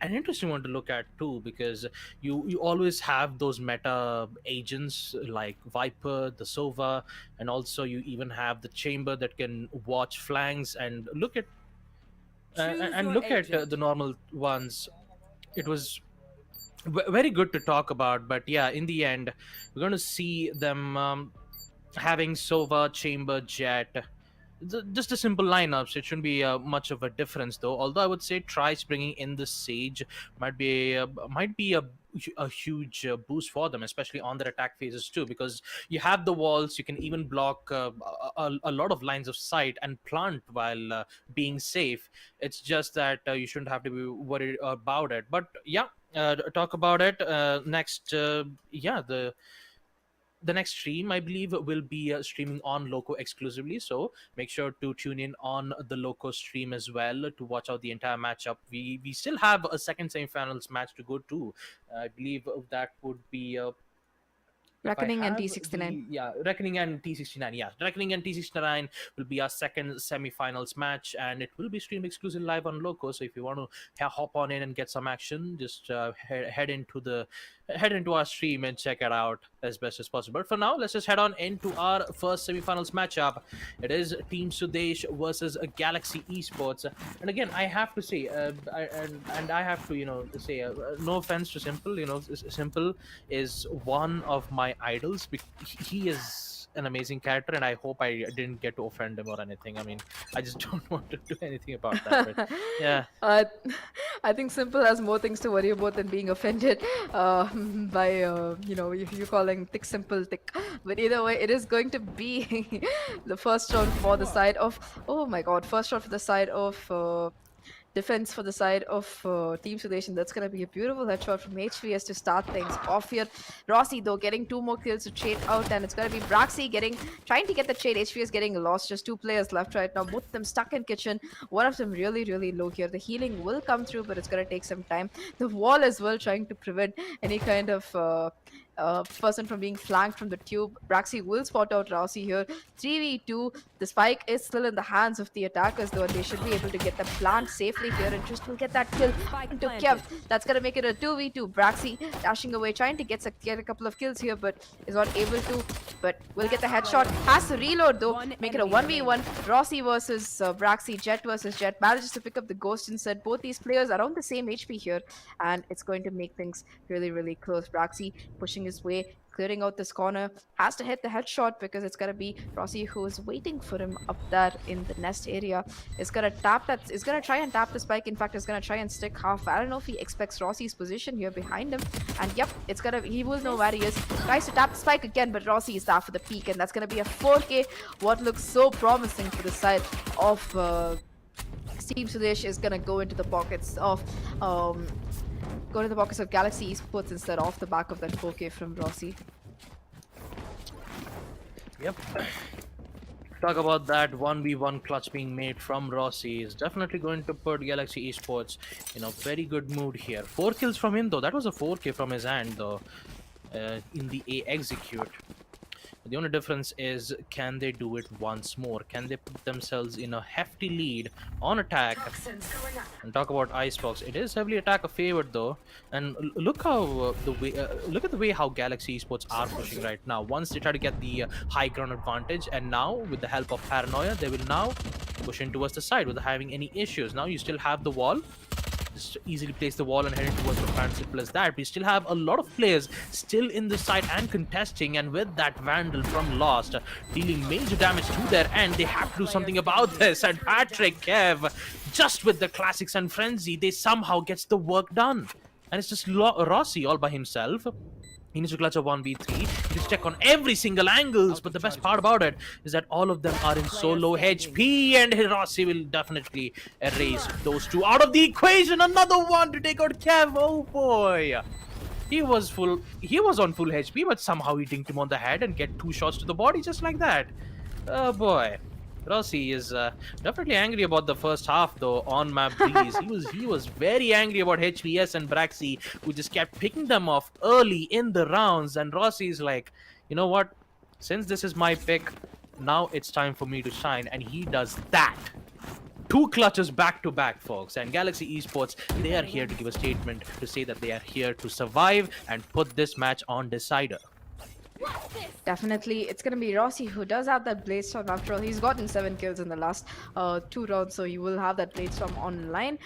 interesting one to look at too, because you always have those meta agents like Viper, the Sova, and also you even have the Chamber that can watch flanks and look at the normal ones. It was very good to talk about, but yeah, in the end, we're going to see them having Sova, Chamber, Jet. Just a simple lineups. It shouldn't be much of a difference, though. Although I would say Trice bringing in the Sage might be a huge boost for them, especially on their attack phases too, because you have the walls. You can even block a lot of lines of sight and plant while being safe. It's just that you shouldn't have to be worried about it. But yeah, talk about it next. Yeah, the next stream, I believe, will be streaming on Loco exclusively. So make sure to tune in on the Loco stream as well to watch out the entire matchup. We still have a second semifinals match to go to. I believe that would be Reckoning and T69. Reckoning and T69. Yeah, Reckoning and T69 will be our second semi-finals match, and it will be streamed exclusively live on Loco. So if you want to hop on in and get some action, just head into our stream and check it out as best as possible. But for now, let's just head on into our first semi-finals matchup. It is Team Sudesh versus Galaxy Esports, and again, I have to say, I have to say, no offense to Simple. Simple is one of my idols. He is an amazing character, and I hope I didn't get to offend him or anything. I mean, I just don't want to do anything about that. But yeah, I think Simple has more things to worry about than being offended by you calling Thick Simple Thick. But either way, it is going to be the first round for the side of first round for the side of defense for the side of Team Sudesh, and that's going to be a beautiful headshot from HVS to start things off here. Rossi, though, getting 2 more kills to trade out, and it's going to be Braxi trying to get the trade. HVS getting lost. Just 2 players left right now, both of them stuck in kitchen. One of them really, really low here. The healing will come through, but it's going to take some time. The wall as well, trying to prevent any kind of person from being flanked from the tube. Braxi will spot out Rossi here. 3v2. The spike is still in the hands of the attackers, though, and they should be able to get the plant safely here, and just will get that kill into Kev. That's going to make it a 2v2. Braxi dashing away, trying to get a couple of kills here, but is not able to. But will get the headshot. Has to reload, though. Make it a 1v1. Rossi versus Braxi. Jet versus Jet. Manages to pick up the ghost instead. Both these players around the same HP here, and it's going to make things really, really close. Braxi pushing his way, clearing out this corner, has to hit the headshot because it's gonna be Rossi who is waiting for him up there in the nest area. Is gonna try and tap the spike. In fact, is gonna try and stick half. I don't know if he expects Rossi's position here behind him, and yep, he will know where he is. Tries to tap the spike again, but Rossi is there for the peak, and that's gonna be a 4K. What looks so promising for the side of Team Sudesh is gonna go into the pockets of Galaxy Esports instead off the back of that 4K from Rossi. Yep. Talk about that 1v1 clutch being made from Rossi is definitely going to put Galaxy Esports in a very good mood here. 4 kills from him, though. That was a 4K from his hand, though, in the A execute. The only difference is, can they do it once more? Can they put themselves in a hefty lead on attack? And talk about Icebox, it is heavily attacker favored though. And look how look at the way how Galaxy Esports are pushing right now. Once they try to get the high ground advantage, and now with the help of Paranoia, they will now push in towards the side without having any issues. Now you still have the wall. Just easily place the wall and head towards the front. Simple as that. We still have a lot of players still in the side and contesting, and with that Vandal from Lost dealing major damage to their end, they have to do something about this. And Patrick, Kev, just with the classics and frenzy, they somehow gets the work done. And it's just Rossi all by himself. He needs to clutch a 1v3. He needs to check on every single angles, but the best part about it is that all of them are in so low HP, and Hirasi will definitely erase those two out of the equation. Another one to take out Kev. Oh boy. He was on full HP, but somehow he dinked him on the head and get 2 shots to the body just like that. Oh boy. Rossi is definitely angry about the first half though on map Breeze. He was very angry about HVS and Braxi, who just kept picking them off early in the rounds. And Rossi is like, you know what? Since this is my pick, now it's time for me to shine, and he does that. 2 clutches back to back, folks. And Galaxy Esports, they are here to give a statement to say that they are here to survive and put this match on decider. Definitely, it's going to be Rossi who does have that Blade Storm. After all, he's gotten 7 kills in the last 2 rounds, so he will have that Blade Storm online.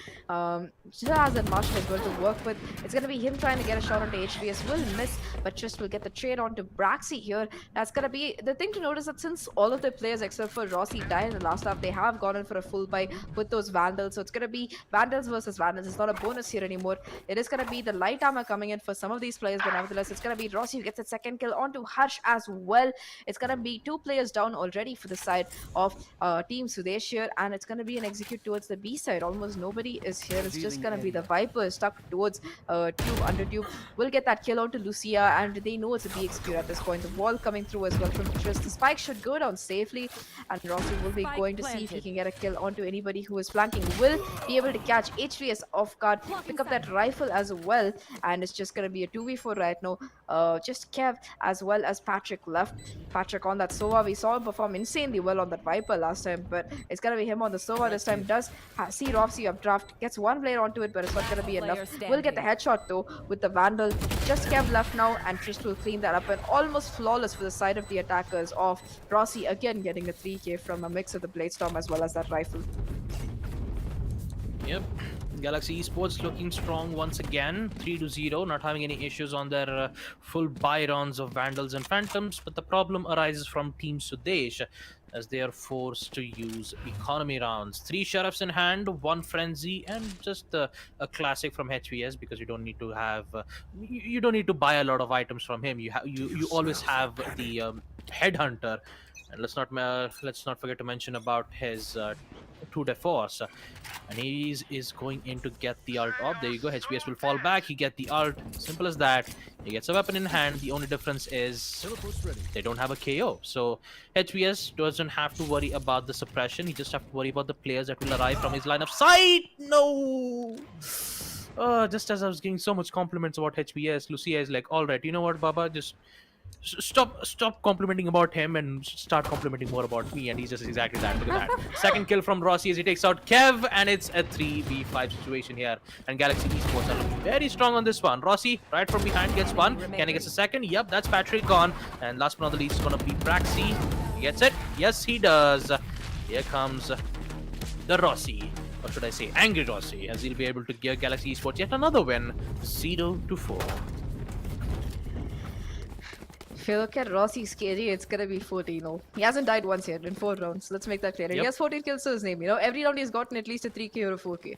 Just has that Marshall as well to work with. It's going to be him trying to get a shot onto HVS. Will miss, but just will get the trade onto Braxi here. That's going to be the thing to notice, that since all of the players except for Rossi died in the last half, they have gone in for a full buy with those Vandals. So it's going to be Vandals versus Vandals. It's not a bonus here anymore. It is going to be the light armor coming in for some of these players, but nevertheless, it's going to be Rossi who gets a second kill onto Harsh as well. It's going to be 2 players down already for the side of Team Sudesh here, and it's going to be an execute towards the B side. Almost nobody is here. It's just going to be the Viper stuck towards Tube, under Tube. Will get that kill onto Lucia, and they know it's a B execute at this point. The wall coming through as well from Tris. The spike should go down safely, and Rossi will be going to see if he can get a kill onto anybody who is flanking. Will be able to catch HVS off guard, pick up that rifle as well, and it's just going to be a 2v4 right now. Just Kev as well as Patrick left. Patrick on that Sova. We saw him perform insanely well on that Viper last time, but it's going to be him on the Sova this time. Does see Rossi updraft, gets 1 player onto it, but it's not going to be enough. Will get the headshot though with the Vandal. Just Kev left now, and Trist will clean that up, and almost flawless for the side of the attackers of Rossi, again getting a 3k from a mix of the Blade Storm as well as that rifle. Yep. Galaxy Esports looking strong once again, 3-0, not having any issues on their full buy rounds of Vandals and Phantoms, but the problem arises from Team Sudesh as they are forced to use economy rounds. 3 Sheriffs in hand, 1 Frenzy, and just a classic from HVS, because you don't need to have you don't need to buy a lot of items from him. You always have the Headhunter. And let's not forget to mention about his Tour de Force. And he is going in to get the ult off. There you go. HBS will fall back. He get the ult. Simple as that. He gets a weapon in hand. The only difference is they don't have a KO. So HBS doesn't have to worry about the suppression. He just have to worry about the players that will arrive from his line of sight. No! Just as I was giving so much compliments about HBS, Lucia is like, all right, you know what, Baba, just stop complimenting about him and start complimenting more about me. And he's just exactly that. Look at that. Second kill from Rossi as he takes out Kev, and it's a 3v5 situation here. And Galaxy Esports are looking very strong on this one. Rossi right from behind gets 1. Can he get a second? Yep, that's Patrick gone. And last but not the least is gonna be Braxi. He gets it. Yes, he does. Here comes the Rossi. Or should I say angry Rossi, as he'll be able to give Galaxy Esports yet another win, 0-4. If you look at Rossi's KD, it's gonna be 14. No, he hasn't died once yet in 4 rounds. Let's make that clear. Yep. He has 14 kills to his name. You know, every round he's gotten at least a 3k or a 4k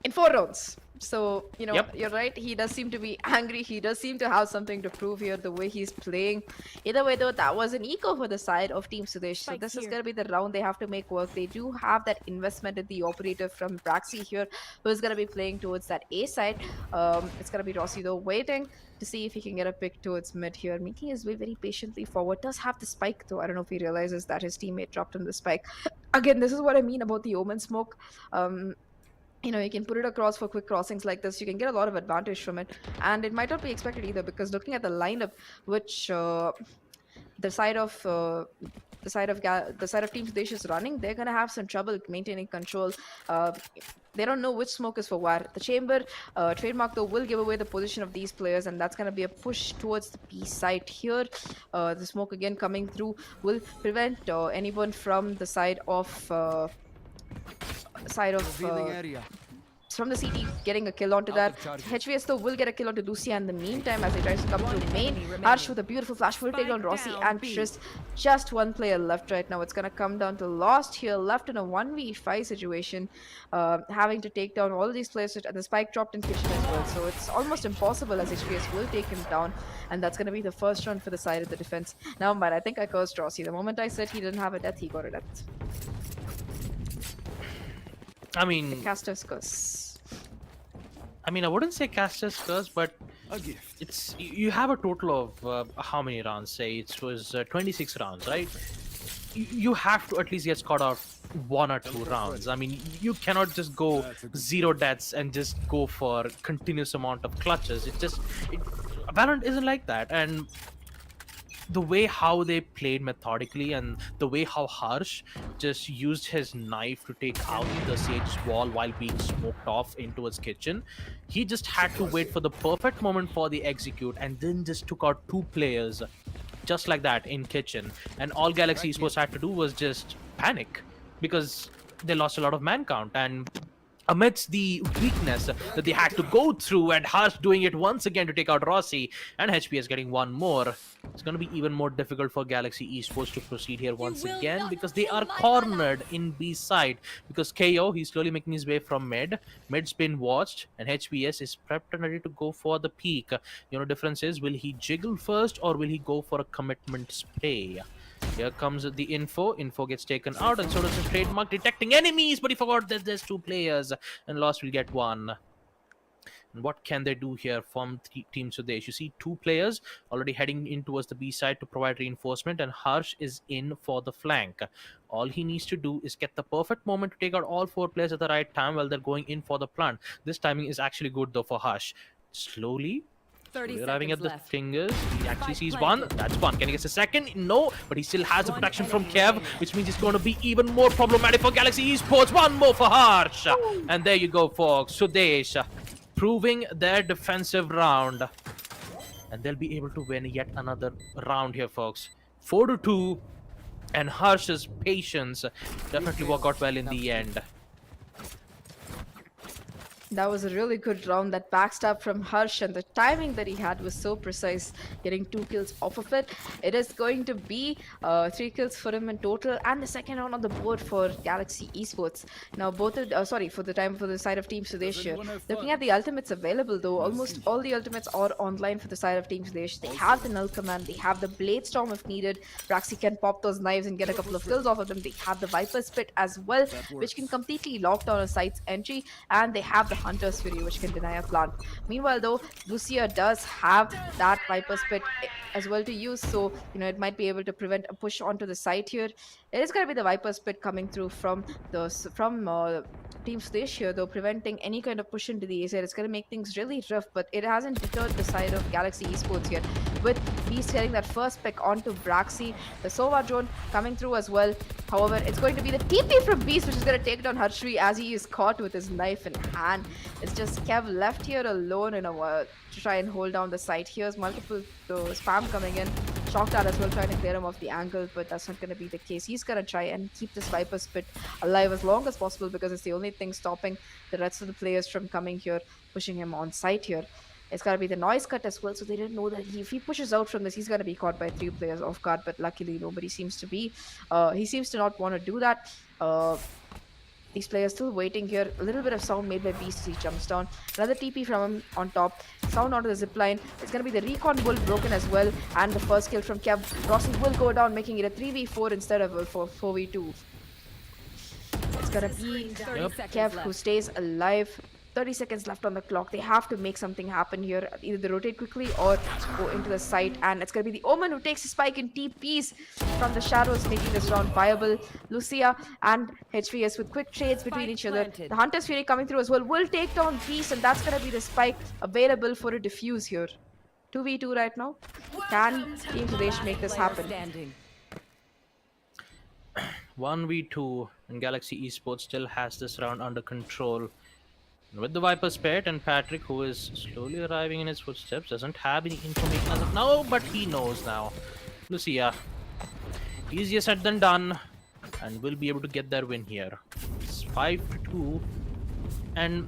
in 4 rounds. So, you know, yep, you're right. He does seem to be angry. He does seem to have something to prove here, the way he's playing. Either way, though, that was an eco for the side of Team Sudesh. So this is going to be the round they have to make work. They do have that investment in the operator from Braxi here, who is going to be playing towards that A side. It's going to be Rossi, though, waiting to see if he can get a pick towards mid here, making his way very patiently forward. Does have the spike, though. I don't know if he realizes that his teammate dropped him the spike. Again, this is what I mean about the Omen smoke. You know, you can put it across for quick crossings like this. You can get a lot of advantage from it. And it might not be expected either, because looking at the lineup, which the side of the side of Team Sudesh is running, they're gonna have some trouble maintaining control. Uh, they don't know which smoke is for what. The chamber trademark though will give away the position of these players, and that's gonna be a push towards the B side here. The smoke again coming through will prevent anyone from the side of from the CT getting a kill onto that. HVS though will get a kill onto Lucia in the meantime as he tries to come through main. Harsh with a beautiful flash will take down Rossi and Trist. Just one player left right now. It's gonna come down to Lost here, left in a 1v5 situation, having to take down all these players, and the spike dropped in kitchen as well. So it's almost impossible as HVS will take him down, and that's gonna be the first run for the side of the defense. Now, but I think I cursed Rossi. The moment I said he didn't have a death, he got a death. I mean, Caster's curse. I wouldn't say caster's curse, but it's you have a total of how many rounds? Say it was 26 rounds, right? You have to at least get scored out 1 or 2 rounds. You cannot just go 0 deaths and just go for continuous amount of clutches. Valorant isn't like that, and the way how they played methodically and the way how Harsh just used his knife to take out the Sage's wall while being smoked off into his kitchen, he just had to wait for the perfect moment for the execute and then just took out 2 players just like that in kitchen. And all Galaxy Esports had to do was just panic because they lost a lot of man count, and amidst the weakness that they had to go through, and Harsh doing it once again to take out Rossi, and HPS getting one more, it's going to be even more difficult for Galaxy Esports to proceed here once again because they are cornered in B side. Because KO, he's slowly making his way from mid. Mid's been watched, and HPS is prepped and ready to go for the peak. Difference is, will he jiggle first or will he go for a commitment spray? Here comes the info. Info gets taken out, and so does his trademark detecting enemies, but he forgot that there's 2 players, and Lost will get 1. And what can they do here from Team Sudesh? You see 2 players already heading in towards the B side to provide reinforcement, and Harsh is in for the flank. All he needs to do is get the perfect moment to take out all 4 players at the right time while they're going in for the plant. This timing is actually good though for Harsh. Slowly arriving at the fingers, he actually sees one. That's one. Can he get a second? No, but he still has the protection from Kev, which means it's going to be even more problematic for Galaxy Esports. One more for Harsh. And there you go, folks. Sudesh proving their defensive round. And they'll be able to win yet another round here, folks. 4-2. And Harsh's patience definitely worked out well in the end. That was a really good round. That backstab from Harsh, and the timing that he had was so precise, getting 2 kills off of it. It is going to be 3 kills for him in total, and the second round on the board for Galaxy Esports. Now, for the side of Team Sudesh here. Looking at the ultimates available though, almost all the ultimates are online for the side of Team Sudesh. They have the Null Command, they have the Blade Storm if needed. Braxy can pop those knives and get a couple of kills off of them. They have the Viper Spit as well, which can completely lock down a site's entry, and they have the Hunter's Fury, which can deny a plant. Meanwhile though, Lucia does have that Viper Spit as well to use, so it might be able to prevent a push onto the site here. It is going to be the Viper Spit coming through from Team Sudesh here though, preventing any kind of push into the A side. It's going to make things really rough, but it hasn't deterred the side of Galaxy Esports yet, with Beast getting that first pick onto Braxy. The Sova drone coming through as well. However, it's going to be the TP from Beast, which is going to take down Harshri as he is caught with his knife in hand. It's just Kev left here alone to try and hold down the site. Here's multiple spam coming in. Shocked out as well, trying to clear him off the angle, but that's not going to be the case. He's going to try and keep this Viper Spit alive as long as possible because it's the only thing stopping the rest of the players from coming here, pushing him on site here. It's got to be the noise cut as well, so they didn't know that if he pushes out from this, he's going to be caught by 3 players off guard, but luckily nobody seems to be. He seems to not want to do that. These players still waiting here. A little bit of sound made by Beast as he jumps down. Another TP from him on top. Sound onto the zipline. It's going to be the Recon Bull broken as well. And the first kill from Kev. Rossi will go down, making it a 3v4 instead of a 4v2. It's going to be Kev who stays alive. 30 seconds left on the clock. They have to make something happen here. Either they rotate quickly or go into the site. And it's going to be the Omen who takes a spike in TPs from the shadows, making this round viable. Lucia and HVS with quick trades between each other. The Hunter's Fury coming through as well will take down Beast, and that's going to be the spike available for a defuse here 2v2 right now. Can Team Sudesh make this happen? 1v2, and Galaxy Esports still has this round under control. With the Viper's pet and Patrick, who is slowly arriving in his footsteps, doesn't have any information as of now, but he knows now. Lucia, easier said than done, and will be able to get their win here. It's 5-2, and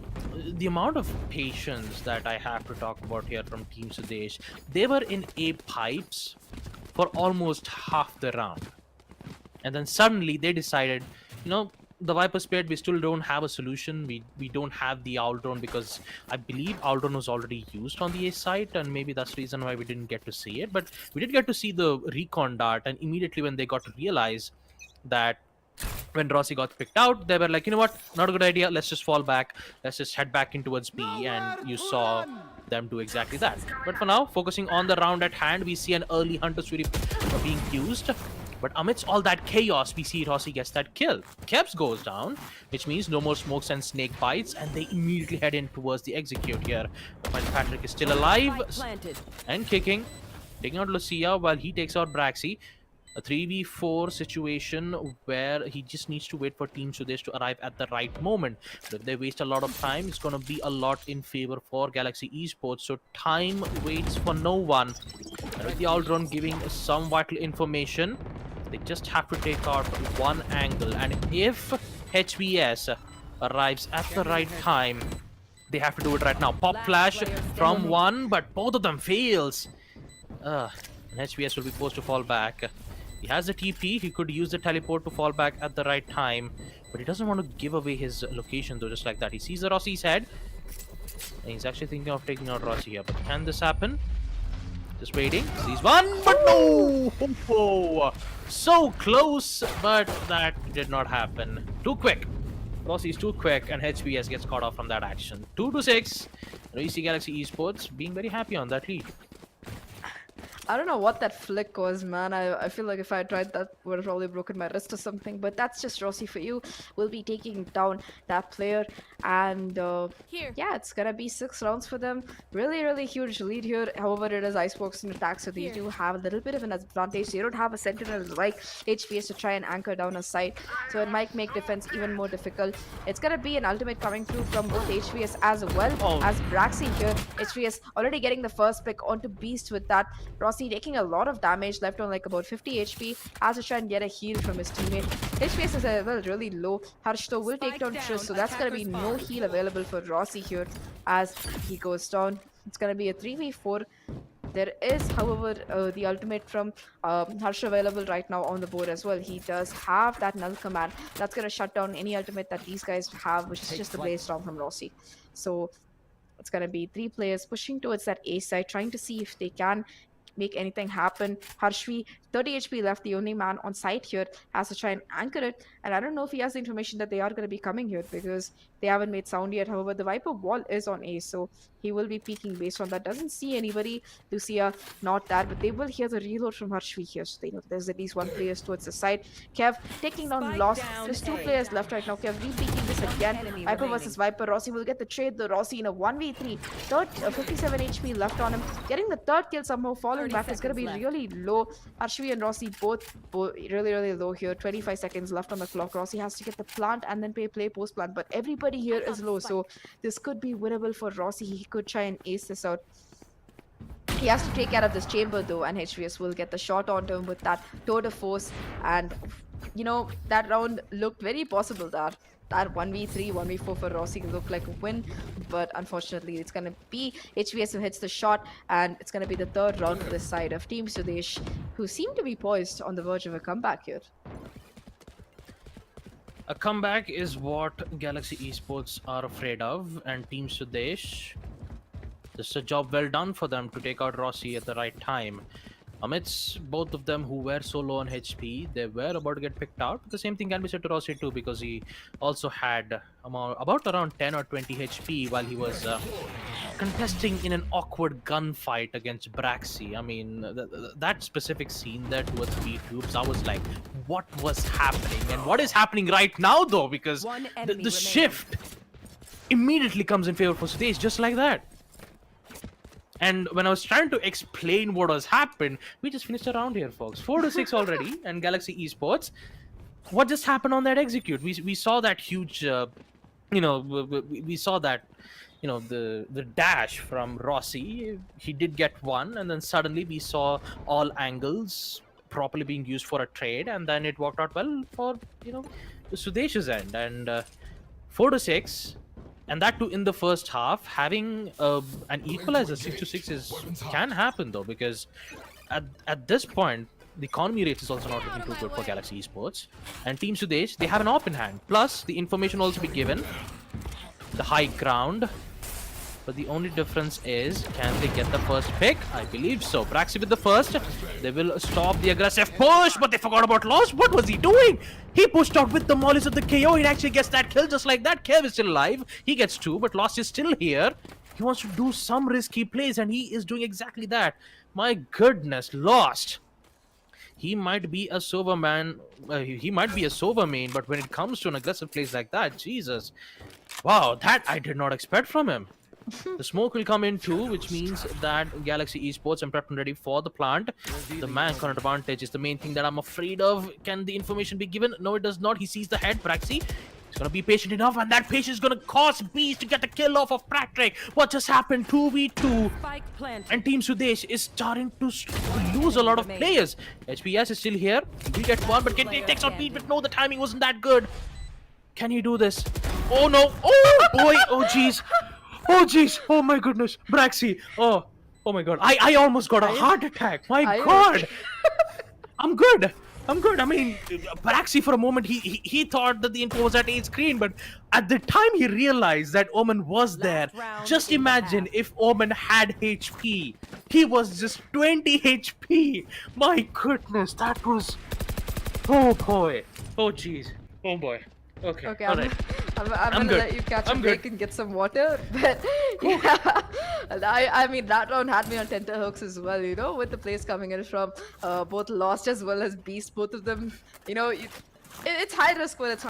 the amount of patience that I have to talk about here from Team Sudesh, they were in A pipes for almost half the round. And then suddenly they decided, the Viper Spirit, we still don't have a solution. We don't have the Owl Drone because I believe Owl Drone was already used on the A site, and maybe that's the reason why we didn't get to see it. But we did get to see the recon dart, and immediately when they got to realize that when Rossi got picked out, they were like, you know what, not a good idea, let's just fall back, let's just head back in towards B, and you saw them do exactly that. But for now, focusing on the round at hand, we see an early Hunter sweep being used. But amidst all that chaos, we see Rossi gets that kill. Kebs goes down, which means no more smokes and snake bites, and they immediately head in towards the execute here. While Patrick is still alive and kicking, taking out Lucia while he takes out Braxy. A 3v4 situation where he just needs to wait for Team Sudesh to arrive at the right moment. But if they waste a lot of time, it's going to be a lot in favor for Galaxy Esports. So time waits for no one. And with the Owl Drone giving some vital information, they just have to take out one angle. And if HVS arrives at the right time, they have to do it right now. Pop flash from one, but both of them fails. And HVS will be forced to fall back. He has the TP, he could use the teleport to fall back at the right time, but he doesn't want to give away his location though, just like that. He sees the Rossi's head, and he's actually thinking of taking out Rossi here. But can this happen? Just waiting. Sees one, but no! Oh, so close, but that did not happen. Too quick. Rossi's too quick, and HVS gets caught off from that action. 2-6. We see Galaxy Esports being very happy on that lead. I don't know what that flick was, man. I feel like if I had tried that, would have probably broken my wrist or something. But that's just Rossi for you. We'll be taking down that player. And yeah, it's going to be 6 rounds for them. Really, really huge lead here. However, it is Icebox and attack, so they do have a little bit of an advantage. They don't have a sentinel like HPS to try and anchor down a site. So it might make defense even more difficult. It's going to be an ultimate coming through from both HPS as well as Braxy here. HPS already getting the first pick onto Beast with that. Rossi taking a lot of damage, left on like about 50 HP, has to try and get a heal from his teammate. HPS is really low. Harsh though will take down Trish, so that's going to be no heal available for Rossi here as he goes down. It's going to be a 3v4. There is, however, the ultimate from Harsh available right now on the board as well. He does have that null command. That's going to shut down any ultimate that these guys have, which is just the blaze storm from Rossi. So it's going to be 3 players pushing towards that A side, trying to see if they can make anything happen. Harshvi, 30 HP left, the only man on site here, has to try and anchor it. And I don't know if he has the information that they are going to be coming here because they haven't made sound yet. However, the Viper wall is on A, so he will be peeking based on that. Doesn't see anybody. Lucia, not that, but they will hear the reload from Harshvi here, so they know there's at least 1 player towards the side. Kev taking down Lost. There's 2 players left right now. Kev re-peeking this again. Viper versus Viper. Rossi will get the trade. The Rossi in a 1v3. 57 HP left on him. Getting the 3rd kill somehow, falling back is going to be really low. Harshvi and Rossi both really, really low here. 25 seconds left on the clock. Rossi has to get the plant and then play post plant, but everybody here is low, so this could be winnable for Rossi. He could try and ace this out. He has to take care of this chamber though, and HVS will get the shot onto him with that tour de force. And you know, that round looked very possible. That 1v3, 1v4 for Rossi looked like a win, but unfortunately it's going to be HVS who hits the shot, and it's going to be the 3rd round for this side of Team Sudesh, who seem to be poised on the verge of a comeback here. A comeback is what Galaxy Esports are afraid of, and Team Sudesh, this is a job well done for them to take out Rossi at the right time. Amidst both of them who were so low on HP, they were about to get picked out. The same thing can be said to Rossi too, because he also had about around 10 or 20 HP while he was contesting in an awkward gunfight against Braxy. I mean, that specific scene there towards B-Tubes, I was like, what was happening? And what is happening right now though? Because the shift immediately comes in favor for Sudesh, just like that. And when I was trying to explain what has happened, we just finished a round here, folks. 4-6 already, and Galaxy Esports. What just happened on that execute? We saw that huge, we saw that, the dash from Rossi. He did get one, and then suddenly we saw all angles properly being used for a trade, and then it worked out well for Sudesh's end. And 4-6. And that too in the first half, having an equalizer 6-6 can happen though, because at this point the economy rate is also not looking too good for Galaxy Esports. And Team Sudesh, they have an op in hand. Plus the information also be given, the high ground. But the only difference is, can they get the first pick? I believe so. Braxi with the first. They will stop the aggressive push, but they forgot about Lost. What was he doing? He pushed out with the mollies of the KO. He actually gets that kill just like that. Kev is still alive. He gets two, but Lost is still here. He wants to do some risky plays, and he is doing exactly that. My goodness, Lost. He might be a sober man. He might be a sober main, but when it comes to an aggressive plays like that, Jesus. Wow, that I did not expect from him. The smoke will come in too, which means that Galaxy Esports are prepped and ready for the plant. The mankind advantage is the main thing that I'm afraid of. Can the information be given? No, it does not. He sees the head, Braxi. He's gonna be patient enough, and that patience is gonna cause Beast to get the kill off of Patrick. What just happened? 2v2. And Team Sudesh is starting to lose a lot of players. HPS is still here. He will get one, but he takes out Beast, but no, the timing wasn't that good. Can he do this? Oh no. Oh boy. Oh jeez. Oh jeez, oh my goodness, Braxi, oh my god, I almost got a heart attack, my god. I'm good. I mean, Braxi for a moment, he thought that the info was at 8 screen, but at the time he realized that Omen was there. Just imagine if Omen had HP. He was just 20 HP. My goodness, that was, oh boy, oh jeez, oh boy. Okay, Okay, all right. I'm gonna good. let you catch I'm a break and get some water. But yeah, I mean that round had me on tenterhooks as well. With the plays coming in from both Lost as well as Beast, both of them. It's high risk, but it's